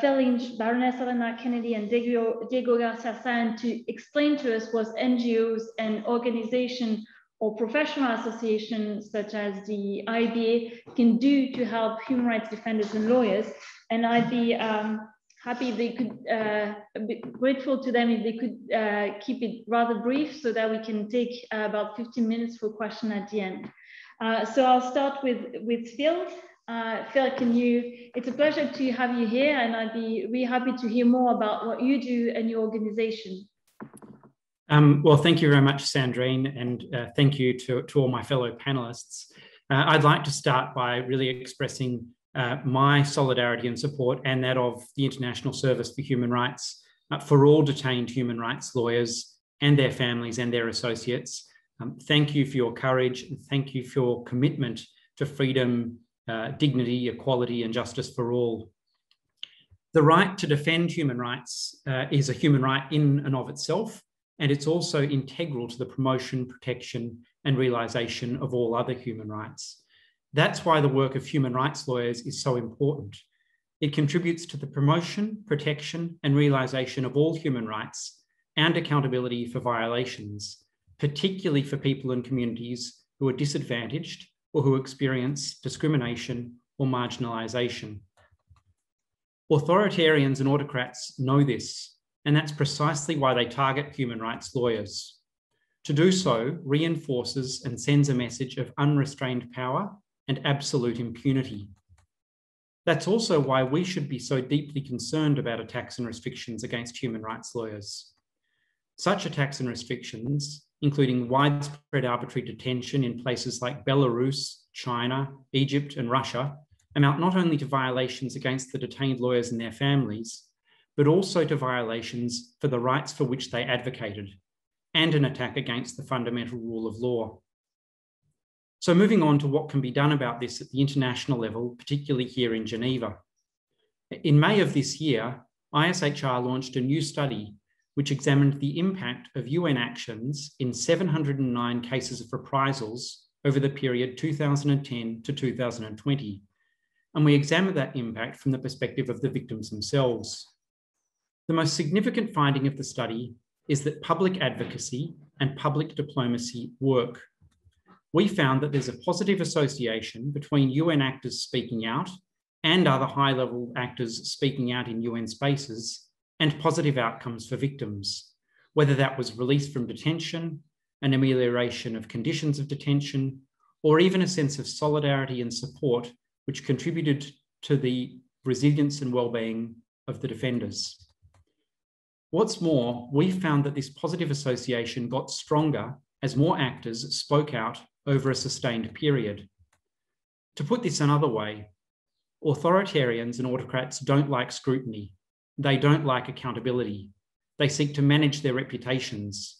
Phil Lynch, Baroness Elena Kennedy, and Diego Garcia-San, to explain to us what NGOs and organizations or professional associations such as the IBA can do to help human rights defenders and lawyers. And I'd be happy if they could, be grateful to them if they could keep it rather brief so that we can take about 15 minutes for question at the end. So I'll start with Phil. Phil, it's a pleasure to have you here, and I'd be really happy to hear more about what you do and your organization. Well, thank you very much, Sandrine, and thank you to all my fellow panelists. I'd like to start by really expressing my solidarity and support, and that of the International Service for Human Rights, for all detained human rights lawyers and their families and their associates. Thank you for your courage, and thank you for your commitment to freedom, dignity, equality, and justice for all. The right to defend human rights is a human right in and of itself, and it's also integral to the promotion, protection, and realisation of all other human rights. That's why the work of human rights lawyers is so important. It contributes to the promotion, protection, and realisation of all human rights and accountability for violations, particularly for people and communities who are disadvantaged or who experience discrimination or marginalisation. Authoritarians and autocrats know this, and that's precisely why they target human rights lawyers. To do so reinforces and sends a message of unrestrained power and absolute impunity. That's also why we should be so deeply concerned about attacks and restrictions against human rights lawyers. Such attacks and restrictions, including widespread arbitrary detention in places like Belarus, China, Egypt, and Russia, amount not only to violations against the detained lawyers and their families, but also to violations for the rights for which they advocated, and an attack against the fundamental rule of law. So moving on to what can be done about this at the international level, particularly here in Geneva. In May of this year, ISHR launched a new study which examined the impact of UN actions in 709 cases of reprisals over the period 2010 to 2020. And we examined that impact from the perspective of the victims themselves. The most significant finding of the study is that public advocacy and public diplomacy work. We found that there's a positive association between UN actors speaking out and other high-level actors speaking out in UN spaces and positive outcomes for victims, whether that was release from detention, an amelioration of conditions of detention, or even a sense of solidarity and support, which contributed to the resilience and well-being of the defenders. What's more, we found that this positive association got stronger as more actors spoke out over a sustained period. To put this another way, authoritarians and autocrats don't like scrutiny. They don't like accountability. They seek to manage their reputations.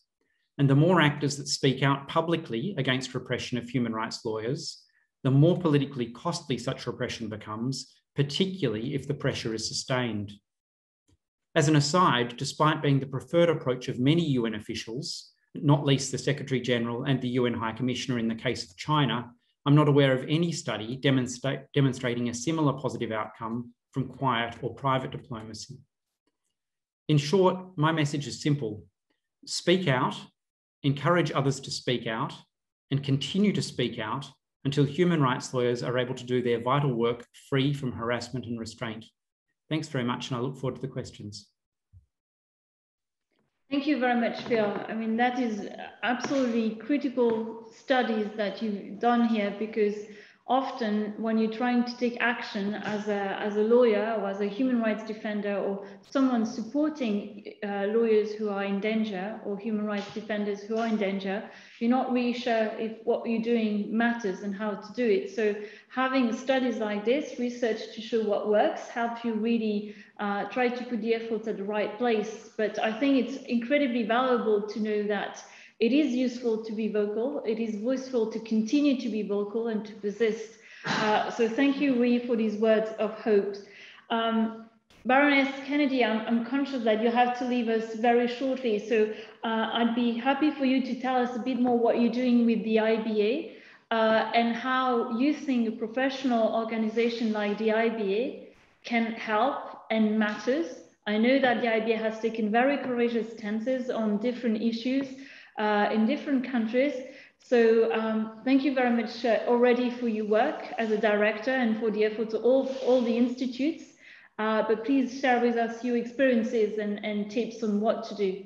And the more actors that speak out publicly against repression of human rights lawyers, the more politically costly such repression becomes, particularly if the pressure is sustained. As an aside, despite being the preferred approach of many UN officials, not least the Secretary General and the UN High Commissioner in the case of China, I'm not aware of any study demonstrating a similar positive outcome from quiet or private diplomacy. In short, my message is simple. Speak out, encourage others to speak out, and continue to speak out until human rights lawyers are able to do their vital work free from harassment and restraint. Thanks very much, and I look forward to the questions. Thank you very much, Phil. I mean, that is absolutely critical studies that you've done here, because often when you're trying to take action as a lawyer or as a human rights defender or someone supporting lawyers who are in danger or human rights defenders who are in danger, you're not really sure if what you're doing matters and how to do it. So having studies like this, research to show what works, help you really try to put the efforts at the right place. But I think it's incredibly valuable to know that it is useful to be vocal. It is useful to continue to be vocal and to persist. So thank you, really, for these words of hope. Baroness Kennedy, I'm conscious that you have to leave us very shortly. So I'd be happy for you to tell us a bit more what you're doing with the IBA and how you think a professional organization like the IBA can help and matters. I know that the IBA has taken very courageous stances on different issues in different countries. So thank you very much already for your work as a director and for the efforts of all the institutes. But please share with us your experiences and tips on what to do.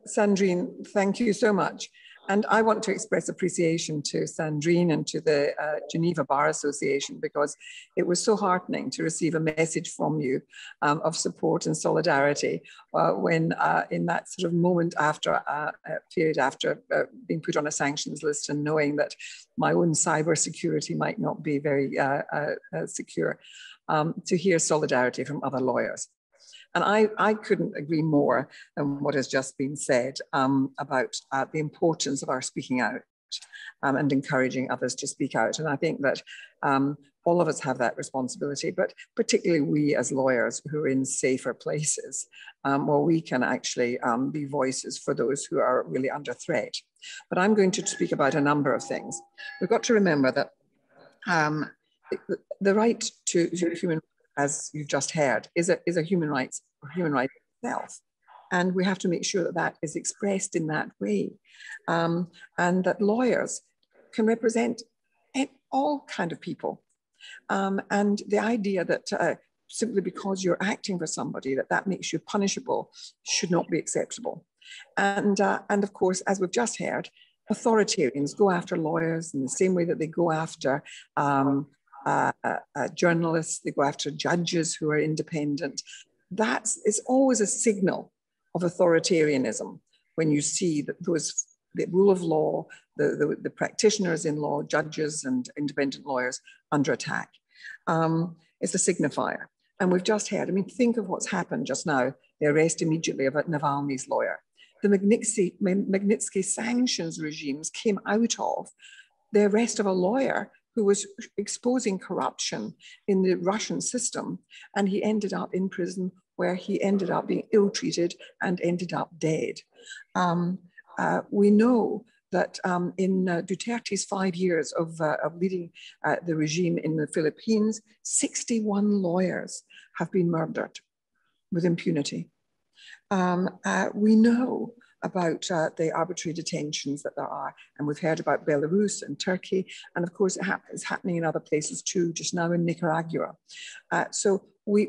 Sandrine, thank you so much. And I want to express appreciation to Sandrine and to the Geneva Bar Association, because it was so heartening to receive a message from you of support and solidarity when in that sort of moment after a period after being put on a sanctions list and knowing that my own cyber security might not be very secure, to hear solidarity from other lawyers. And I couldn't agree more than what has just been said about the importance of our speaking out and encouraging others to speak out. And I think that all of us have that responsibility, but particularly we as lawyers who are in safer places, where we can actually be voices for those who are really under threat. But I'm going to speak about a number of things. We've got to remember that the right to human, as you've just heard, is a human right itself. And we have to make sure that that is expressed in that way. And that lawyers can represent all kind of people. And the idea that simply because you're acting for somebody, that makes you punishable should not be acceptable. And of course, as we've just heard, authoritarians go after lawyers in the same way that they go after journalists, they go after judges who are independent. It's always a signal of authoritarianism when you see that the rule of law, the practitioners in law, judges and independent lawyers under attack. It's a signifier. And we've just heard, I mean, think of what's happened just now, the arrest immediately of Navalny's lawyer. The Magnitsky sanctions regimes came out of the arrest of a lawyer who was exposing corruption in the Russian system, and he ended up in prison where he ended up being ill-treated and ended up dead. We know that in Duterte's 5 years of leading the regime in the Philippines, 61 lawyers have been murdered with impunity. We know about the arbitrary detentions that there are, and we've heard about Belarus and Turkey, and of course it's happening in other places too, just now in Nicaragua. So we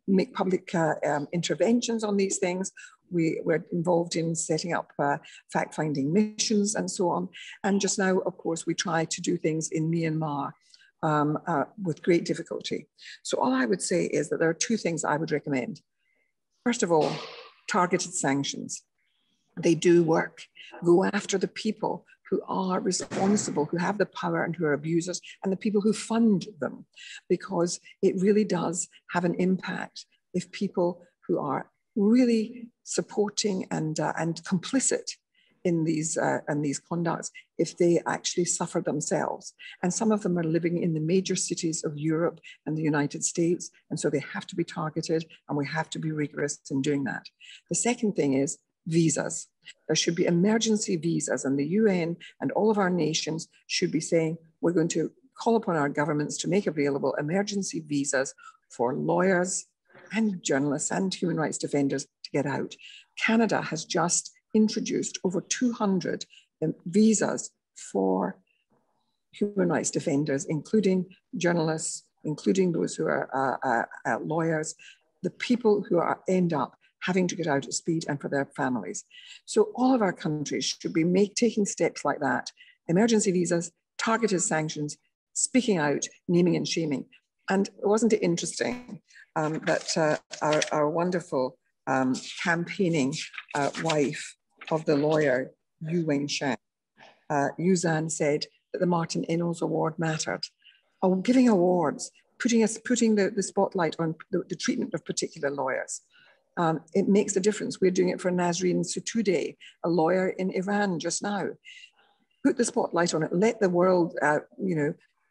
make public interventions on these things. We're involved in setting up fact-finding missions and so on. And just now, of course, we try to do things in Myanmar with great difficulty. So all I would say is that there are two things I would recommend. First of all, targeted sanctions. They do work. Go after the people who are responsible, who have the power and who are abusers, and the people who fund them, because it really does have an impact if people who are really supporting and complicit in these conducts, if they actually suffer themselves. And some of them are living in the major cities of Europe and the United States, and so they have to be targeted, and we have to be rigorous in doing that. The second thing is visas. There should be emergency visas, and the UN and all of our nations should be saying, we're going to call upon our governments to make available emergency visas for lawyers and journalists and human rights defenders to get out. Canada has just introduced over 200 visas for human rights defenders, including journalists, including those who are lawyers, the people who end up having to get out at speed, and for their families. So all of our countries should be taking steps like that. Emergency visas, targeted sanctions, speaking out, naming and shaming. And wasn't it interesting that our wonderful campaigning wife of the lawyer Yu Wengshan, Yuzhan, said that the Martin Ennals Award mattered. Giving awards, putting the spotlight on the treatment of particular lawyers. It makes a difference. We're doing it for Nasreen Sotoudeh, a lawyer in Iran just now. Put the spotlight on it, let the world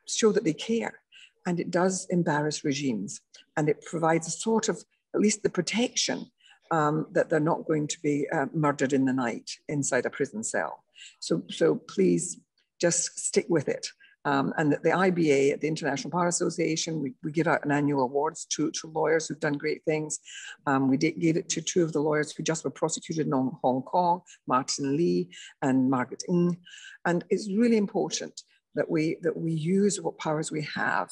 show that they care. And it does embarrass regimes. And it provides a sort of, at least the protection that they're not going to be murdered in the night inside a prison cell. So please just stick with it. And the IBA, the International Bar Association, we give out an annual awards to lawyers who've done great things. We gave it to two of the lawyers who just were prosecuted in Hong Kong, Martin Lee and Margaret Ng. And it's really important that we use what powers we have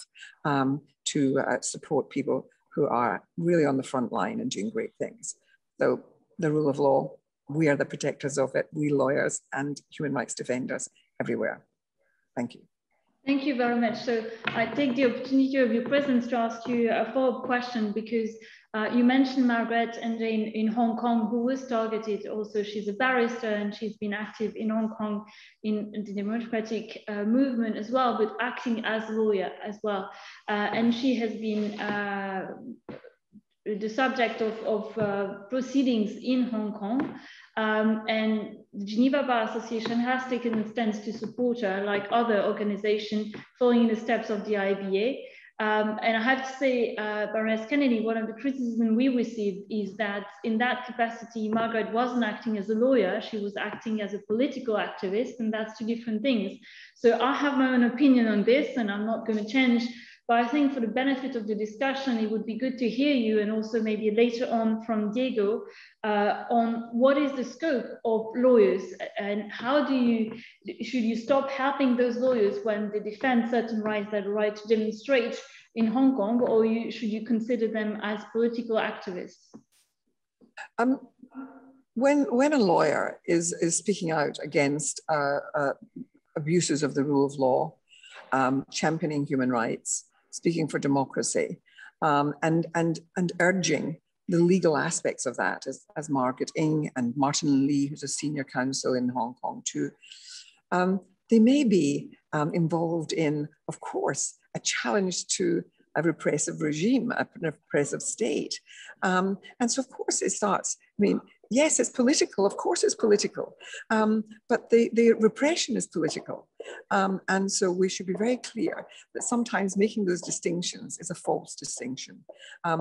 to support people who are really on the front line and doing great things. So the rule of law, we are the protectors of it, we lawyers and human rights defenders everywhere. Thank you. Thank you very much. So I take the opportunity of your presence to ask you a follow-up question, because you mentioned Margaret and Jane in Hong Kong, who was targeted. Also, she's a barrister and she's been active in Hong Kong in the democratic movement as well, but acting as a lawyer as well. And she has been the subject of proceedings in Hong Kong. And the Geneva Bar Association has taken a stance to support her, like other organizations, following the steps of the IBA. And I have to say, Baroness Kennedy, one of the criticisms we received is that in that capacity, Margaret wasn't acting as a lawyer, she was acting as a political activist, and that's two different things. So I have my own opinion on this, and I'm not going to change. But I think for the benefit of the discussion, it would be good to hear you, and also maybe later on from Diego, on what is the scope of lawyers, and how should you stop helping those lawyers when they defend certain rights, that right to demonstrate in Hong Kong, or should you consider them as political activists? When a lawyer is speaking out against abuses of the rule of law, championing human rights, speaking for democracy, and urging the legal aspects of that, as Margaret Ng and Martin Lee, who's a senior counsel in Hong Kong too, they may be involved in, of course, a challenge to a repressive regime, a repressive state. And so, of course, it starts, I mean, Yes, it's political. Of course, it's political. But the repression is political. And so we should be very clear that sometimes making those distinctions is a false distinction.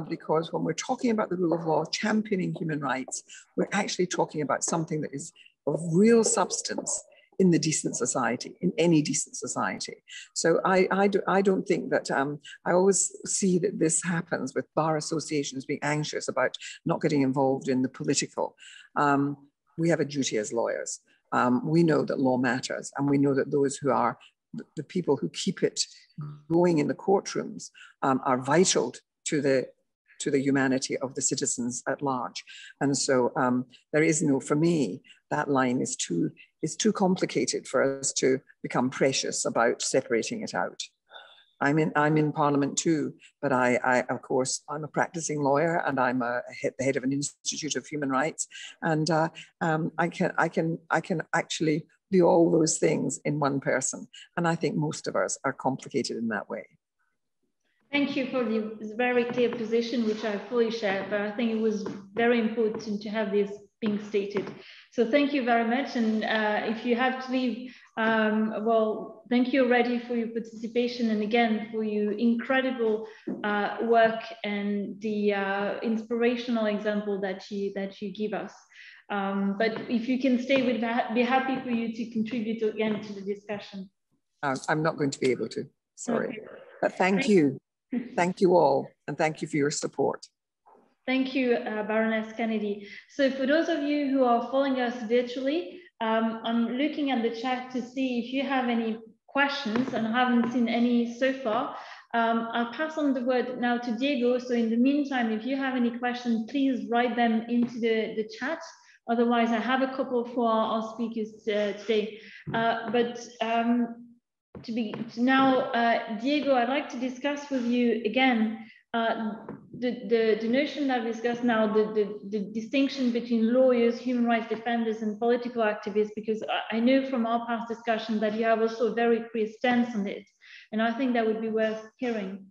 Because when we're talking about the rule of law, championing human rights, we're actually talking about something that is of real substance in the decent society, in any decent society. So I don't think that, I always see that this happens with bar associations being anxious about not getting involved in the political. We have a duty as lawyers. We know that law matters, and we know that those who are the people who keep it going in the courtrooms are vital to the humanity of the citizens at large. And so there is no, for me, that line is too complicated for us to become precious about separating it out. I'm in Parliament too, but I of course, I'm a practicing lawyer, and I'm the head of an Institute of Human Rights, and I can actually do all those things in one person. And I think most of us are complicated in that way. Thank you for the very clear position, which I fully share, but I think it was very important to have this being stated. So thank you very much. And if you have to leave, well, thank you already for your participation, and again, for your incredible work and the inspirational example that you give us. But if you can stay, we'd be happy for you to contribute again to the discussion. I'm not going to be able to, sorry. Okay. But thank you. Thank you all, and thank you for your support. Thank you, Baroness Kennedy. So for those of you who are following us virtually, I'm looking at the chat to see if you have any questions, and I haven't seen any so far. I'll pass on the word now to Diego. So in the meantime, if you have any questions, please write them into the chat. Otherwise, I have a couple for our speakers today. Diego, I'd like to discuss with you again the notion that we discussed now, the distinction between lawyers, human rights defenders, and political activists, because I know from our past discussion that you have also a very clear stance on it, and I think that would be worth hearing.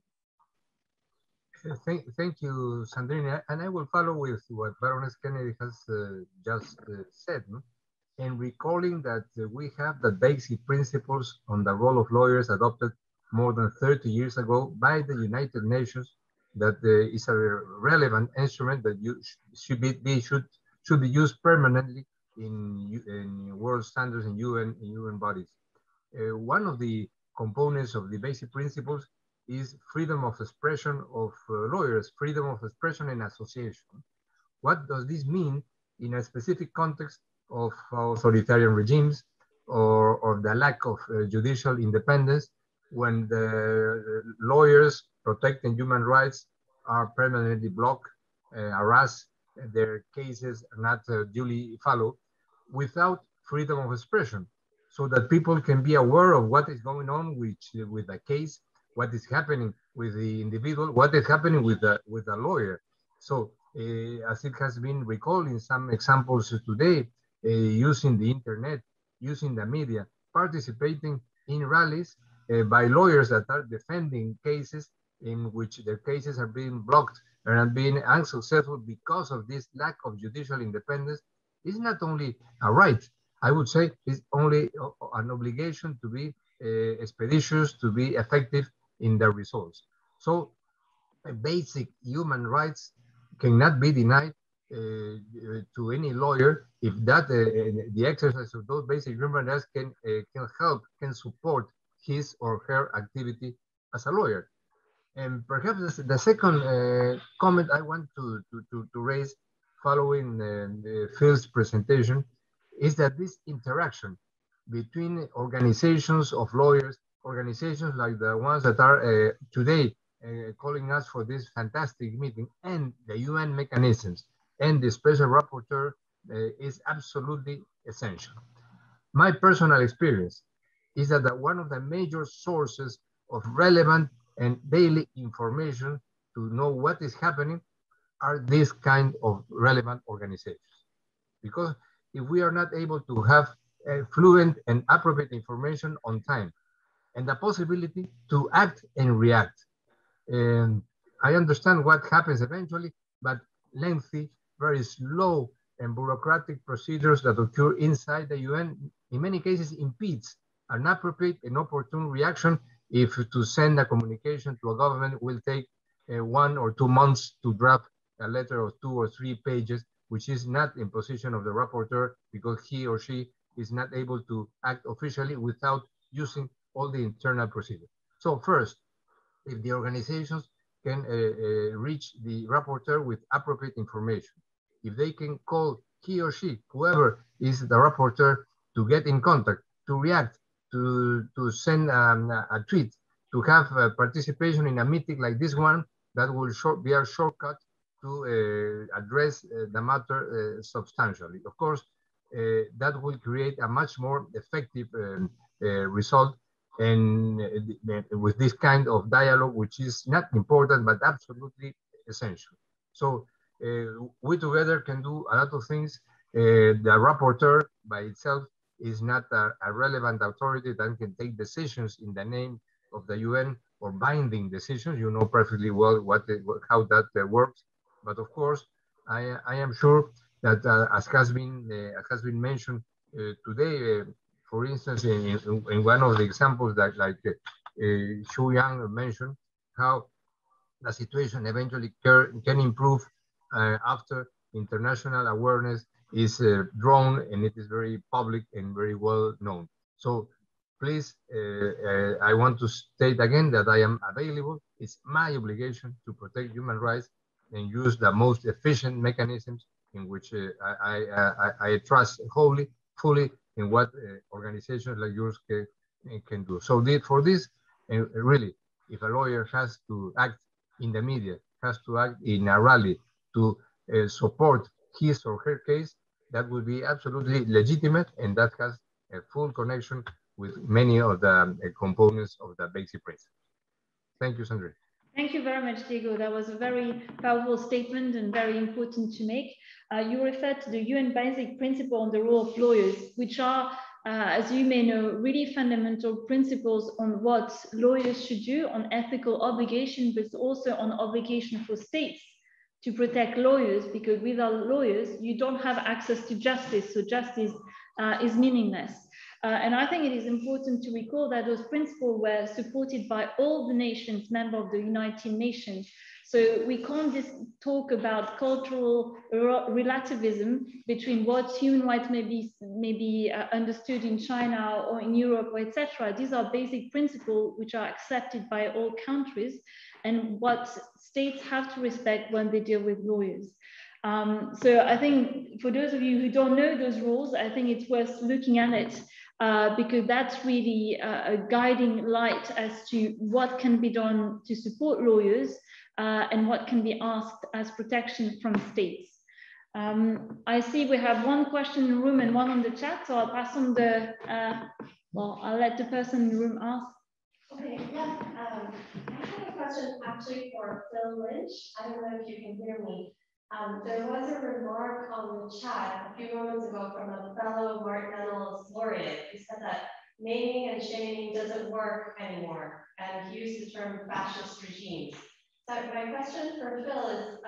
Thank you, Sandrine, and I will follow with what Baroness Kennedy has just said. And recalling that we have the basic principles on the role of lawyers adopted more than 30 years ago by the United Nations, that is a relevant instrument that should be used permanently in world standards and UN bodies. One of the components of the basic principles is freedom of expression of lawyers, freedom of expression and association. What does this mean in a specific context of authoritarian regimes, or the lack of judicial independence, when the lawyers protecting human rights are permanently blocked, harassed, their cases are not duly followed, without freedom of expression, so that people can be aware of what is going on with the case, what is happening with the individual, what is happening with the lawyer. So as it has been recalled in some examples today, using the internet, using the media, participating in rallies by lawyers that are defending cases in which their cases are being blocked and are being unsuccessful because of this lack of judicial independence, is not only a right, I would say it's only an obligation to be expeditious, to be effective in the results. So basic human rights cannot be denied to any lawyer if that the exercise of those basic human rights can help, can support his or her activity as a lawyer. And perhaps the second comment I want to raise following Phil's presentation is that this interaction between organizations of lawyers, organizations like the ones that are today calling us for this fantastic meeting, and the UN mechanisms and the special rapporteur is absolutely essential. My personal experience is that one of the major sources of relevant and daily information to know what is happening are these kind of relevant organizations. Because if we are not able to have fluent and appropriate information on time, and the possibility to act and react, and I understand what happens eventually, but lengthy, very slow and bureaucratic procedures that occur inside the UN, in many cases impedes an appropriate and opportune reaction if to send a communication to a government will take 1 or 2 months to draft a letter of 2 or 3 pages, which is not in position of the rapporteur because he or she is not able to act officially without using all the internal procedures. So first, if the organizations can reach the rapporteur with appropriate information, if they can call he or she, whoever is the rapporteur, to get in contact, to react, to send a tweet, to have participation in a meeting like this one, that will be a shortcut to address the matter substantially. Of course, that will create a much more effective result, and with this kind of dialogue, which is not important, but absolutely essential. So we together can do a lot of things. The rapporteur by itself is not a relevant authority that can take decisions in the name of the UN or binding decisions. You know perfectly well how that works. But of course, I am sure that as has been mentioned today, for instance, in one of the examples that like Xu Yang mentioned, how the situation eventually can improve after international awareness is drawn and it is very public and very well known. So please, I want to state again that I am available. It's my obligation to protect human rights and use the most efficient mechanisms in which I trust fully in what organizations like yours can do. So for this, really, if a lawyer has to act in the media, has to act in a rally to support his or her case, that would be absolutely legitimate, and that has a full connection with many of the components of the basic principles. Thank you, Sandrine. Thank you very much, Diego. That was a very powerful statement and very important to make. You referred to the UN Basic Principle on the role of lawyers, which are, as you may know, really fundamental principles on what lawyers should do, on ethical obligation, but also on obligation for states to protect lawyers, because without lawyers, you don't have access to justice. So justice is meaningless. And I think it is important to recall that those principles were supported by all the nations, members of the United Nations. So we can't just talk about cultural relativism between what human rights may be understood in China or in Europe, or etc. These are basic principles which are accepted by all countries and what states have to respect when they deal with lawyers. So I think for those of you who don't know those rules, I think it's worth looking at it. Because that's really a guiding light as to what can be done to support lawyers and what can be asked as protection from states. I see we have one question in the room and one on the chat, so I'll pass on the, well, I'll let the person in the room ask. Okay, yeah, I have a question actually for Phil Lynch. I don't know if you can hear me. There was a remark on the chat a few moments ago from a fellow Martin Reynolds laureate who said that naming and shaming doesn't work anymore, and he used the term fascist regimes. So my question for Phil is,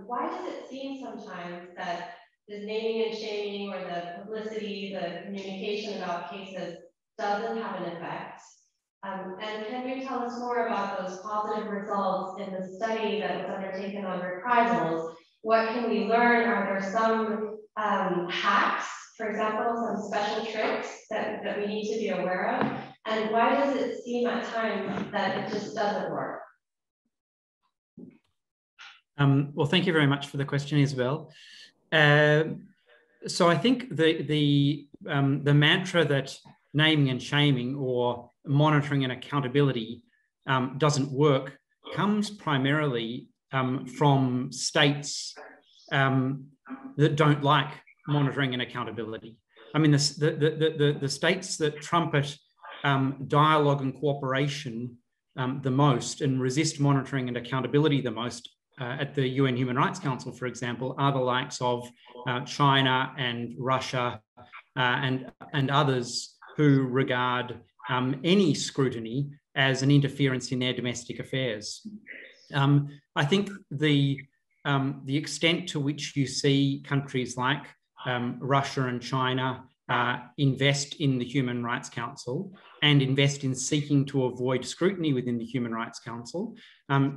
why does it seem sometimes that the naming and shaming or the publicity, the communication about cases doesn't have an effect? And can you tell us more about those positive results in the study that was undertaken on reprisals? What can we learn? Are there some hacks, for example, some special tricks that we need to be aware of? And why does it seem at times that it just doesn't work? Well, thank you very much for the question, Isabel. So I think the mantra that naming and shaming or monitoring and accountability doesn't work comes primarily from states that don't like monitoring and accountability. I mean, the states that trumpet dialogue and cooperation the most and resist monitoring and accountability the most at the UN Human Rights Council, for example, are the likes of China and Russia and others who regard any scrutiny as an interference in their domestic affairs. I think the extent to which you see countries like Russia and China invest in the Human Rights Council and invest in seeking to avoid scrutiny within the Human Rights Council,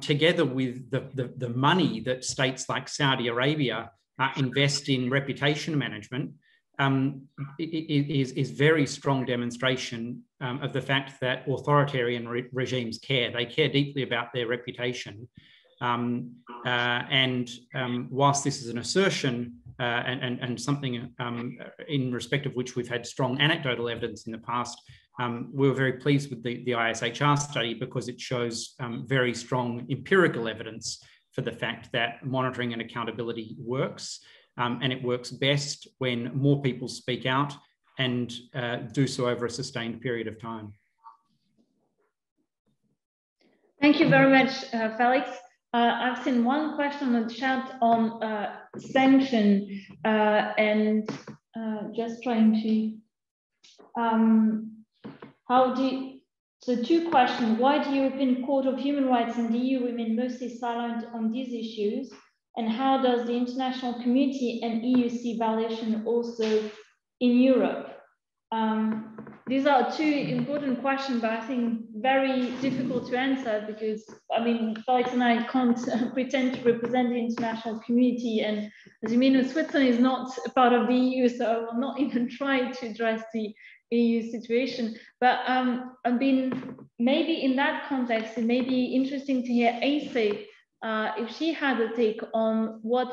together with the money that states like Saudi Arabia invest in reputation management, is very strong demonstration of the fact that authoritarian regimes care. They care deeply about their reputation. Whilst this is an assertion and something in respect of which we've had strong anecdotal evidence in the past, we were very pleased with the ISHR study because it shows very strong empirical evidence for the fact that monitoring and accountability works. And it works best when more people speak out and do so over a sustained period of time. Thank you very much, Felix. I've seen one question in the chat on sanction and just trying to, so two questions. Why the European Court of Human Rights and the EU remain mostly silent on these issues? And how does the international community and EU see violation also in Europe? These are two important questions, but I think very difficult to answer because, I mean, Felix and I can't pretend to represent the international community. And as you know, Switzerland is not a part of the EU, so I will not even try to address the EU situation. But maybe in that context, it may be interesting to hear Ace if she had a take on what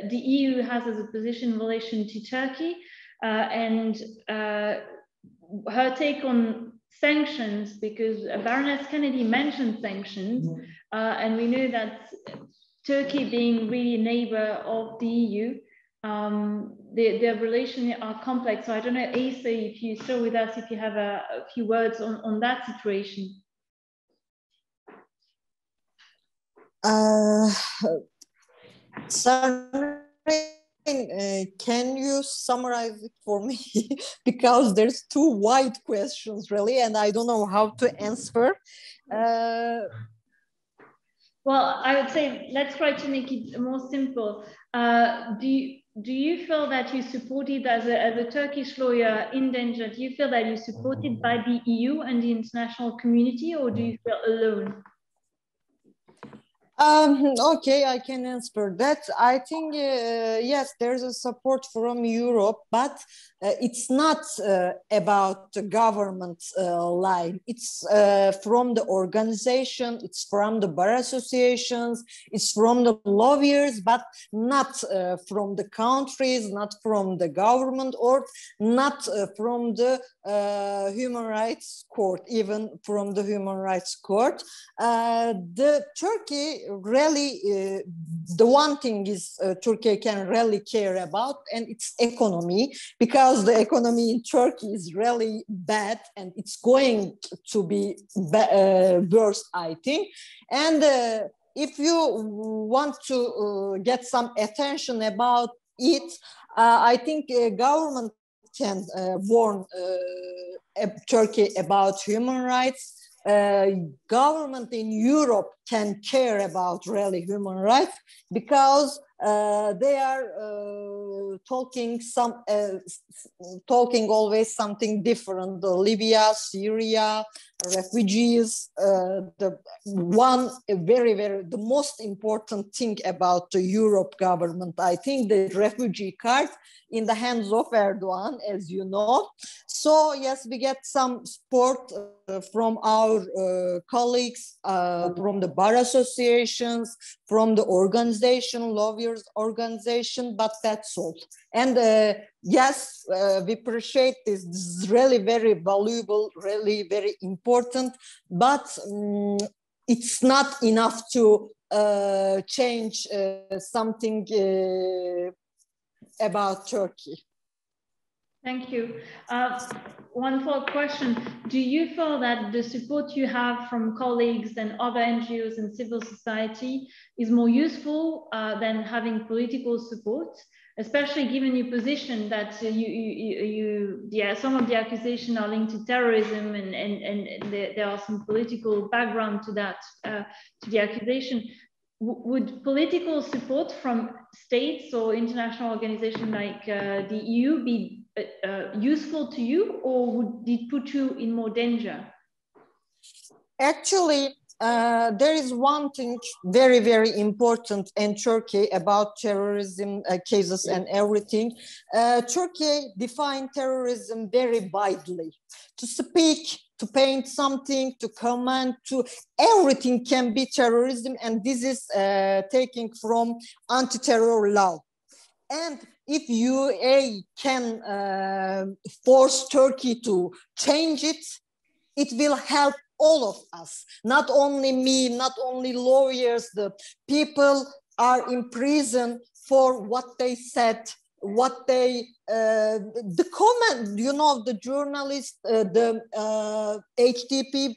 the EU has as a position in relation to Turkey and her take on sanctions, because Baroness Kennedy mentioned sanctions, and we know that Turkey being really a neighbor of the EU, their relations are complex. So I don't know, Ace, if you're still with us, if you have a few words on that situation. Can you summarize it for me? Because there's two wide questions really, and I don't know how to answer. Well, I would say let's try to make it more simple. Do you feel that you're supported as a Turkish lawyer in danger? Do you feel that you're supported by the EU and the international community, or do you feel alone? Okay, I can answer that. I think, yes, there's a support from Europe, but it's not about the government line. It's from the organization, it's from the bar associations, it's from the lawyers, but not from the countries, not from the government, or not from the Human Rights Court, even from the Human Rights Court. The Turkey really, the one thing is Turkey can really care about, and it's economy, because the economy in Turkey is really bad and it's going to be worse, I think. And if you want to get some attention about it, I think government can warn Turkey about human rights. Government in Europe can care about really human rights, because they are talking always something different. Libya, Syria, refugees. The most important thing about the Europe government, I think, the refugee card in the hands of Erdogan, as you know. So yes, we get some support from our colleagues, from the bar associations, from the organization, lawyers organization, but that's all. And yes, we appreciate this. This is really very valuable, really very important, but it's not enough to change something about Turkey. Thank you. One follow-up question. Do you feel that the support you have from colleagues and other NGOs and civil society is more useful than having political support, especially given your position that some of the accusations are linked to terrorism and there are some political background to that, to the accusation? would political support from states or international organizations like the EU be useful to you, or would it put you in more danger? Actually, there is one thing very, very important in Turkey about terrorism cases and everything. Turkey defined terrorism very widely. To speak, to paint something, to comment, to everything can be terrorism, and this is taken from anti-terror law. And if UA can force Turkey to change it, it will help all of us, not only me, not only lawyers. The people are in prison for what they said, what they, the comment, you know, the journalist, the HDP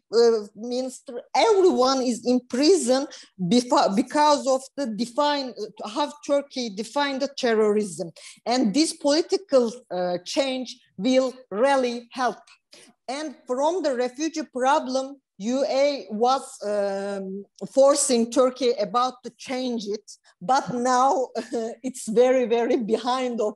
minister, everyone is in prison because of the how Turkey defined the terrorism. And this political change will really help. And from the refugee problem, UA was forcing Turkey about to change it, but now it's very, very behind of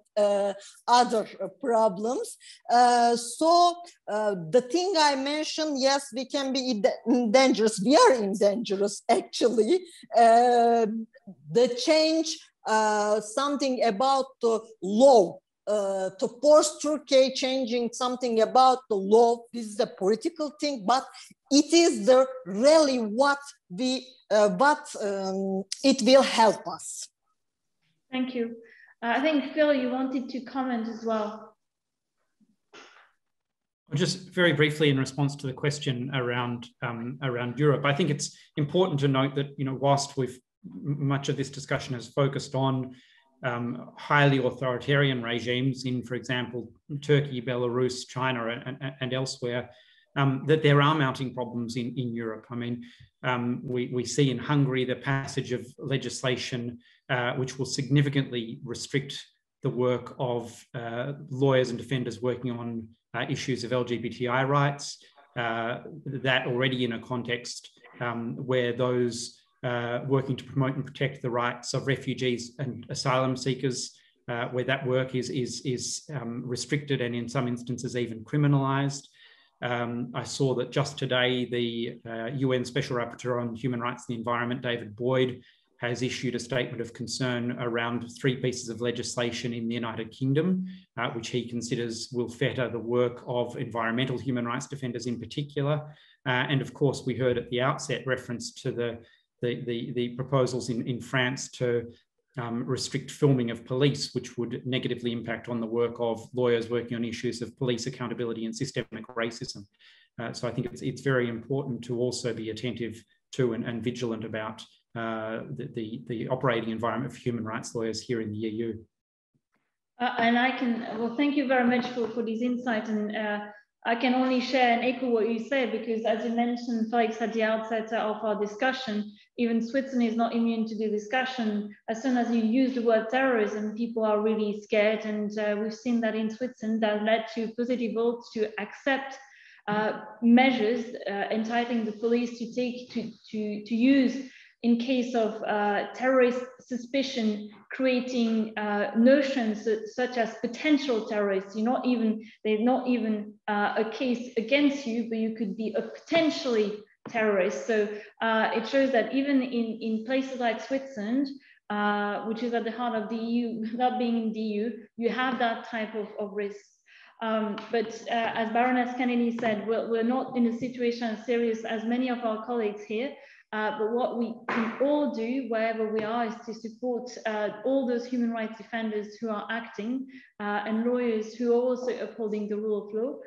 other problems. So the thing I mentioned, yes, we can be dangerous. We are in dangerous, actually. The change, something about the law. To force Turkey changing something about the law, this is a political thing, but it is the really what we, it will help us. Thank you. I think Phil, you wanted to comment as well. Just very briefly in response to the question around Europe, I think it's important to note that, you know, whilst much of this discussion has focused on highly authoritarian regimes in, for example, Turkey, Belarus, China, and elsewhere, that there are mounting problems in Europe. I mean, we see in Hungary the passage of legislation which will significantly restrict the work of lawyers and defenders working on issues of LGBTI rights, that already in a context where those working to promote and protect the rights of refugees and asylum seekers, where that work is restricted and in some instances even criminalized. I saw that just today the UN Special Rapporteur on Human Rights and the Environment, David Boyd, has issued a statement of concern around 3 pieces of legislation in the United Kingdom, which he considers will fetter the work of environmental human rights defenders in particular. And of course, we heard at the outset reference to the proposals in France to restrict filming of police, which would negatively impact on the work of lawyers working on issues of police accountability and systemic racism. So I think it's very important to also be attentive to and vigilant about the operating environment for human rights lawyers here in the EU. Well, thank you very much for this insight. And I can only share and echo what you said, because as you mentioned, Felix, at the outset of our discussion, even Switzerland is not immune to the discussion. As soon as you use the word terrorism, people are really scared. And we've seen that in Switzerland that led to positive votes to accept measures entitling the police to use in case of terrorist suspicion, creating notions such as potential terrorists. There's not even a case against you, but you could be a potentially terrorist. So it shows that even in places like Switzerland, which is at the heart of the EU, not being in the EU, you have that type of risk. But as Baroness Kennedy said, we're not in a situation as serious as many of our colleagues here. But what we can all do wherever we are is to support all those human rights defenders who are acting and lawyers who are also upholding the rule of law.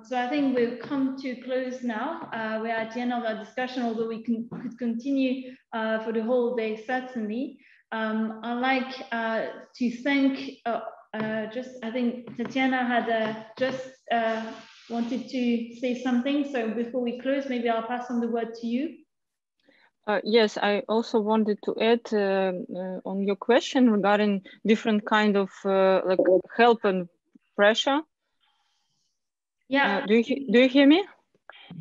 So I think we've come to close now. We're at the end of our discussion, although we could continue for the whole day, certainly. I'd like to thank, I think Tatiana had just wanted to say something. So before we close, maybe I'll pass on the word to you. Yes, I also wanted to add on your question regarding different kind of like help and pressure. Yeah. Do you hear me?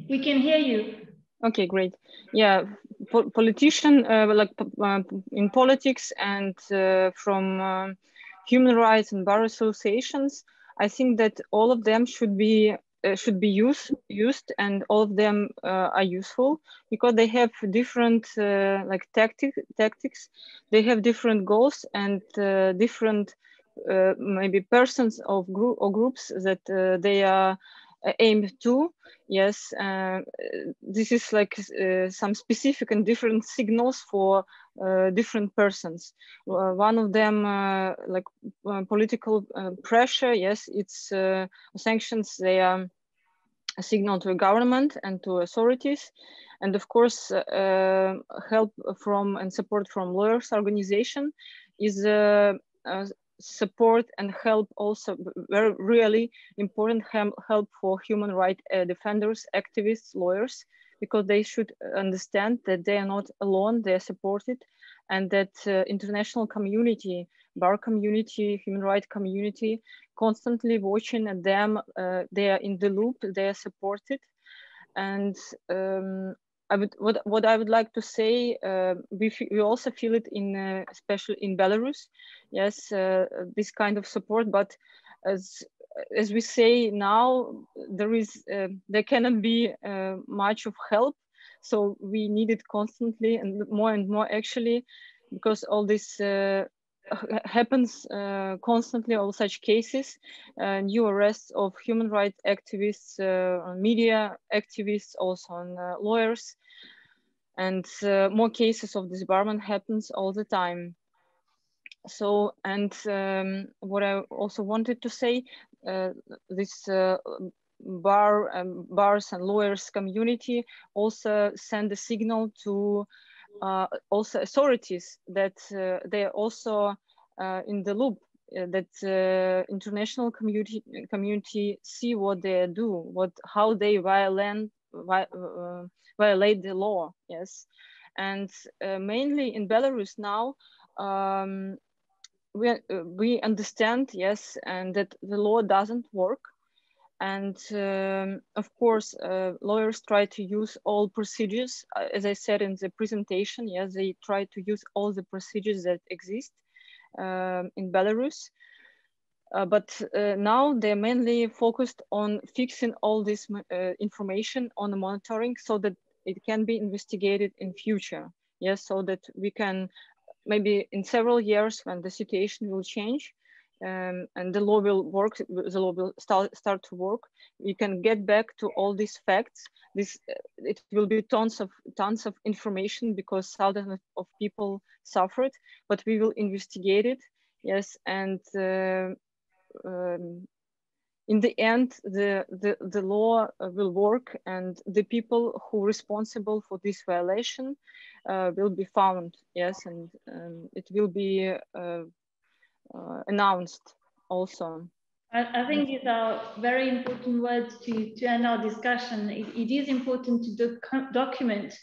We can hear you. Okay, great. Yeah, politician, like in politics and from human rights and bar associations, I think that all of them should be used, and all of them are useful because they have different like tactics. They have different goals and different maybe persons of groups that they are aimed to. Yes, this is like some specific and different signals for different persons. One of them, like political pressure. Yes, it's sanctions. They are a signal to a government and to authorities, and of course, help from and support from lawyers' organization is support and help, also very really important help for human rights defenders, activists, lawyers, because they should understand that they are not alone, they are supported, and that international community, bar community, human rights community, constantly watching at them. They are in the loop, they are supported. And what I would like to say, we also feel it in especially in Belarus. Yes, this kind of support. But as we say now, there cannot be much of help. So we need it constantly and more actually, because all this happens constantly, all such cases, new arrests of human rights activists, media activists, also on lawyers, and more cases of disbarment happens all the time. So, and what I also wanted to say, this bars and lawyers community also send a signal to also authorities that they are also in the loop, that international community see what they do, how they violate the law. Yes, and mainly in Belarus now, we understand, yes, and that the law doesn't work. And of course, lawyers try to use all procedures. As I said in the presentation, yes, they try to use all the procedures that exist in Belarus. But now they're mainly focused on fixing all this information on the monitoring so that it can be investigated in future. Yes, so that we can, maybe in several years when the situation will change, and the law will work, the law will start to work, we can get back to all these facts. It will be tons of information because thousands of people suffered, but we will investigate it. Yes, and in the end, the law will work, and the people who are responsible for this violation will be found. Yes, and it will be announced also. I think these are very important words to end our discussion. It is important to document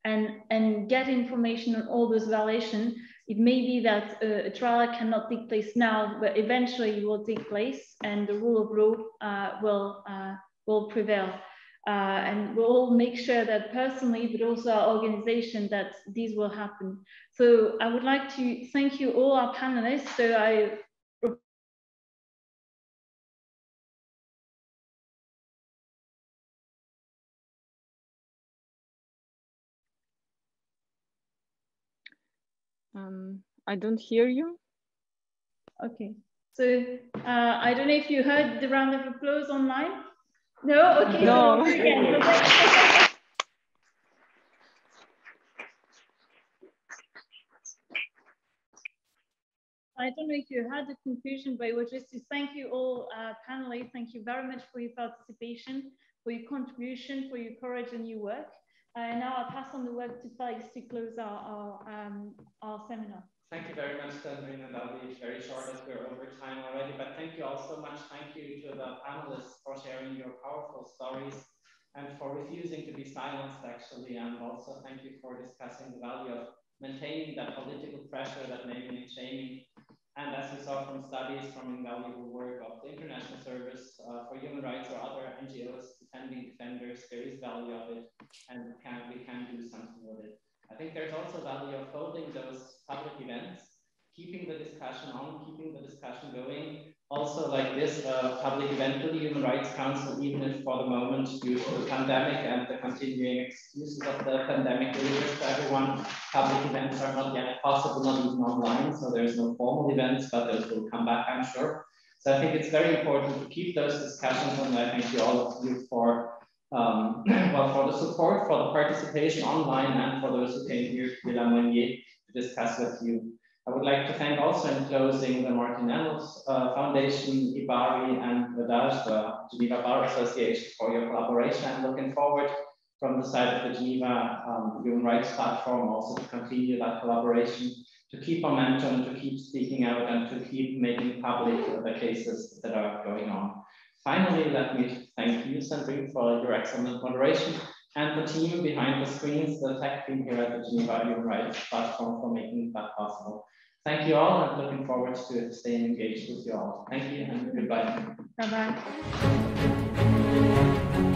and get information on all those violations. It may be that a trial cannot take place now, but eventually it will take place, and the rule of law will prevail. And we'll make sure that personally, but also our organization, that these will happen. So I would like to thank you all, our panelists. So I don't hear you. Okay, so I don't know if you heard the round of applause online. No, okay, no. So again. I don't know if you had the conclusion, but it was just to thank you all panelists. Thank you very much for your participation, for your contribution, for your courage and your work. And now I'll pass on the word to Felix to close our seminar. Thank you very much, Sandrine, and I'll be very short as we're over time already, but thank you all so much. Thank you to the panelists for sharing your powerful stories and for refusing to be silenced, actually, and also thank you for discussing the value of maintaining that political pressure, that naming and shaming. And as we saw from studies from invaluable work of the International Service for Human Rights or other NGOs defending defenders, there is value of it, and also value of holding those public events, keeping the discussion on, keeping the discussion going. Also, like this public event with the Human Rights Council, even if for the moment, due to the pandemic and the continuing excuses of the pandemic religious to everyone, public events are not yet possible, not even online. So there's no formal events, but those will come back, I'm sure. So I think it's very important to keep those discussions, and I thank you all of you for well, for the support, for the participation online, and for those who came here to La Monnier to discuss with you. I would like to thank also in closing the Martinello's Foundation, IBARI, and VEDAJ, the Geneva Bar Association, for your collaboration. I'm looking forward from the side of the Geneva Human Rights Platform also to continue that collaboration, to keep momentum, to keep speaking out, and to keep making public the cases that are going on. Finally, let me thank you, Sandrine, for your excellent moderation, and the team behind the screens, the tech team here at the Geneva Human Rights Platform, for making that possible. Thank you all. I'm looking forward to staying engaged with you all. Thank you and goodbye. Bye-bye.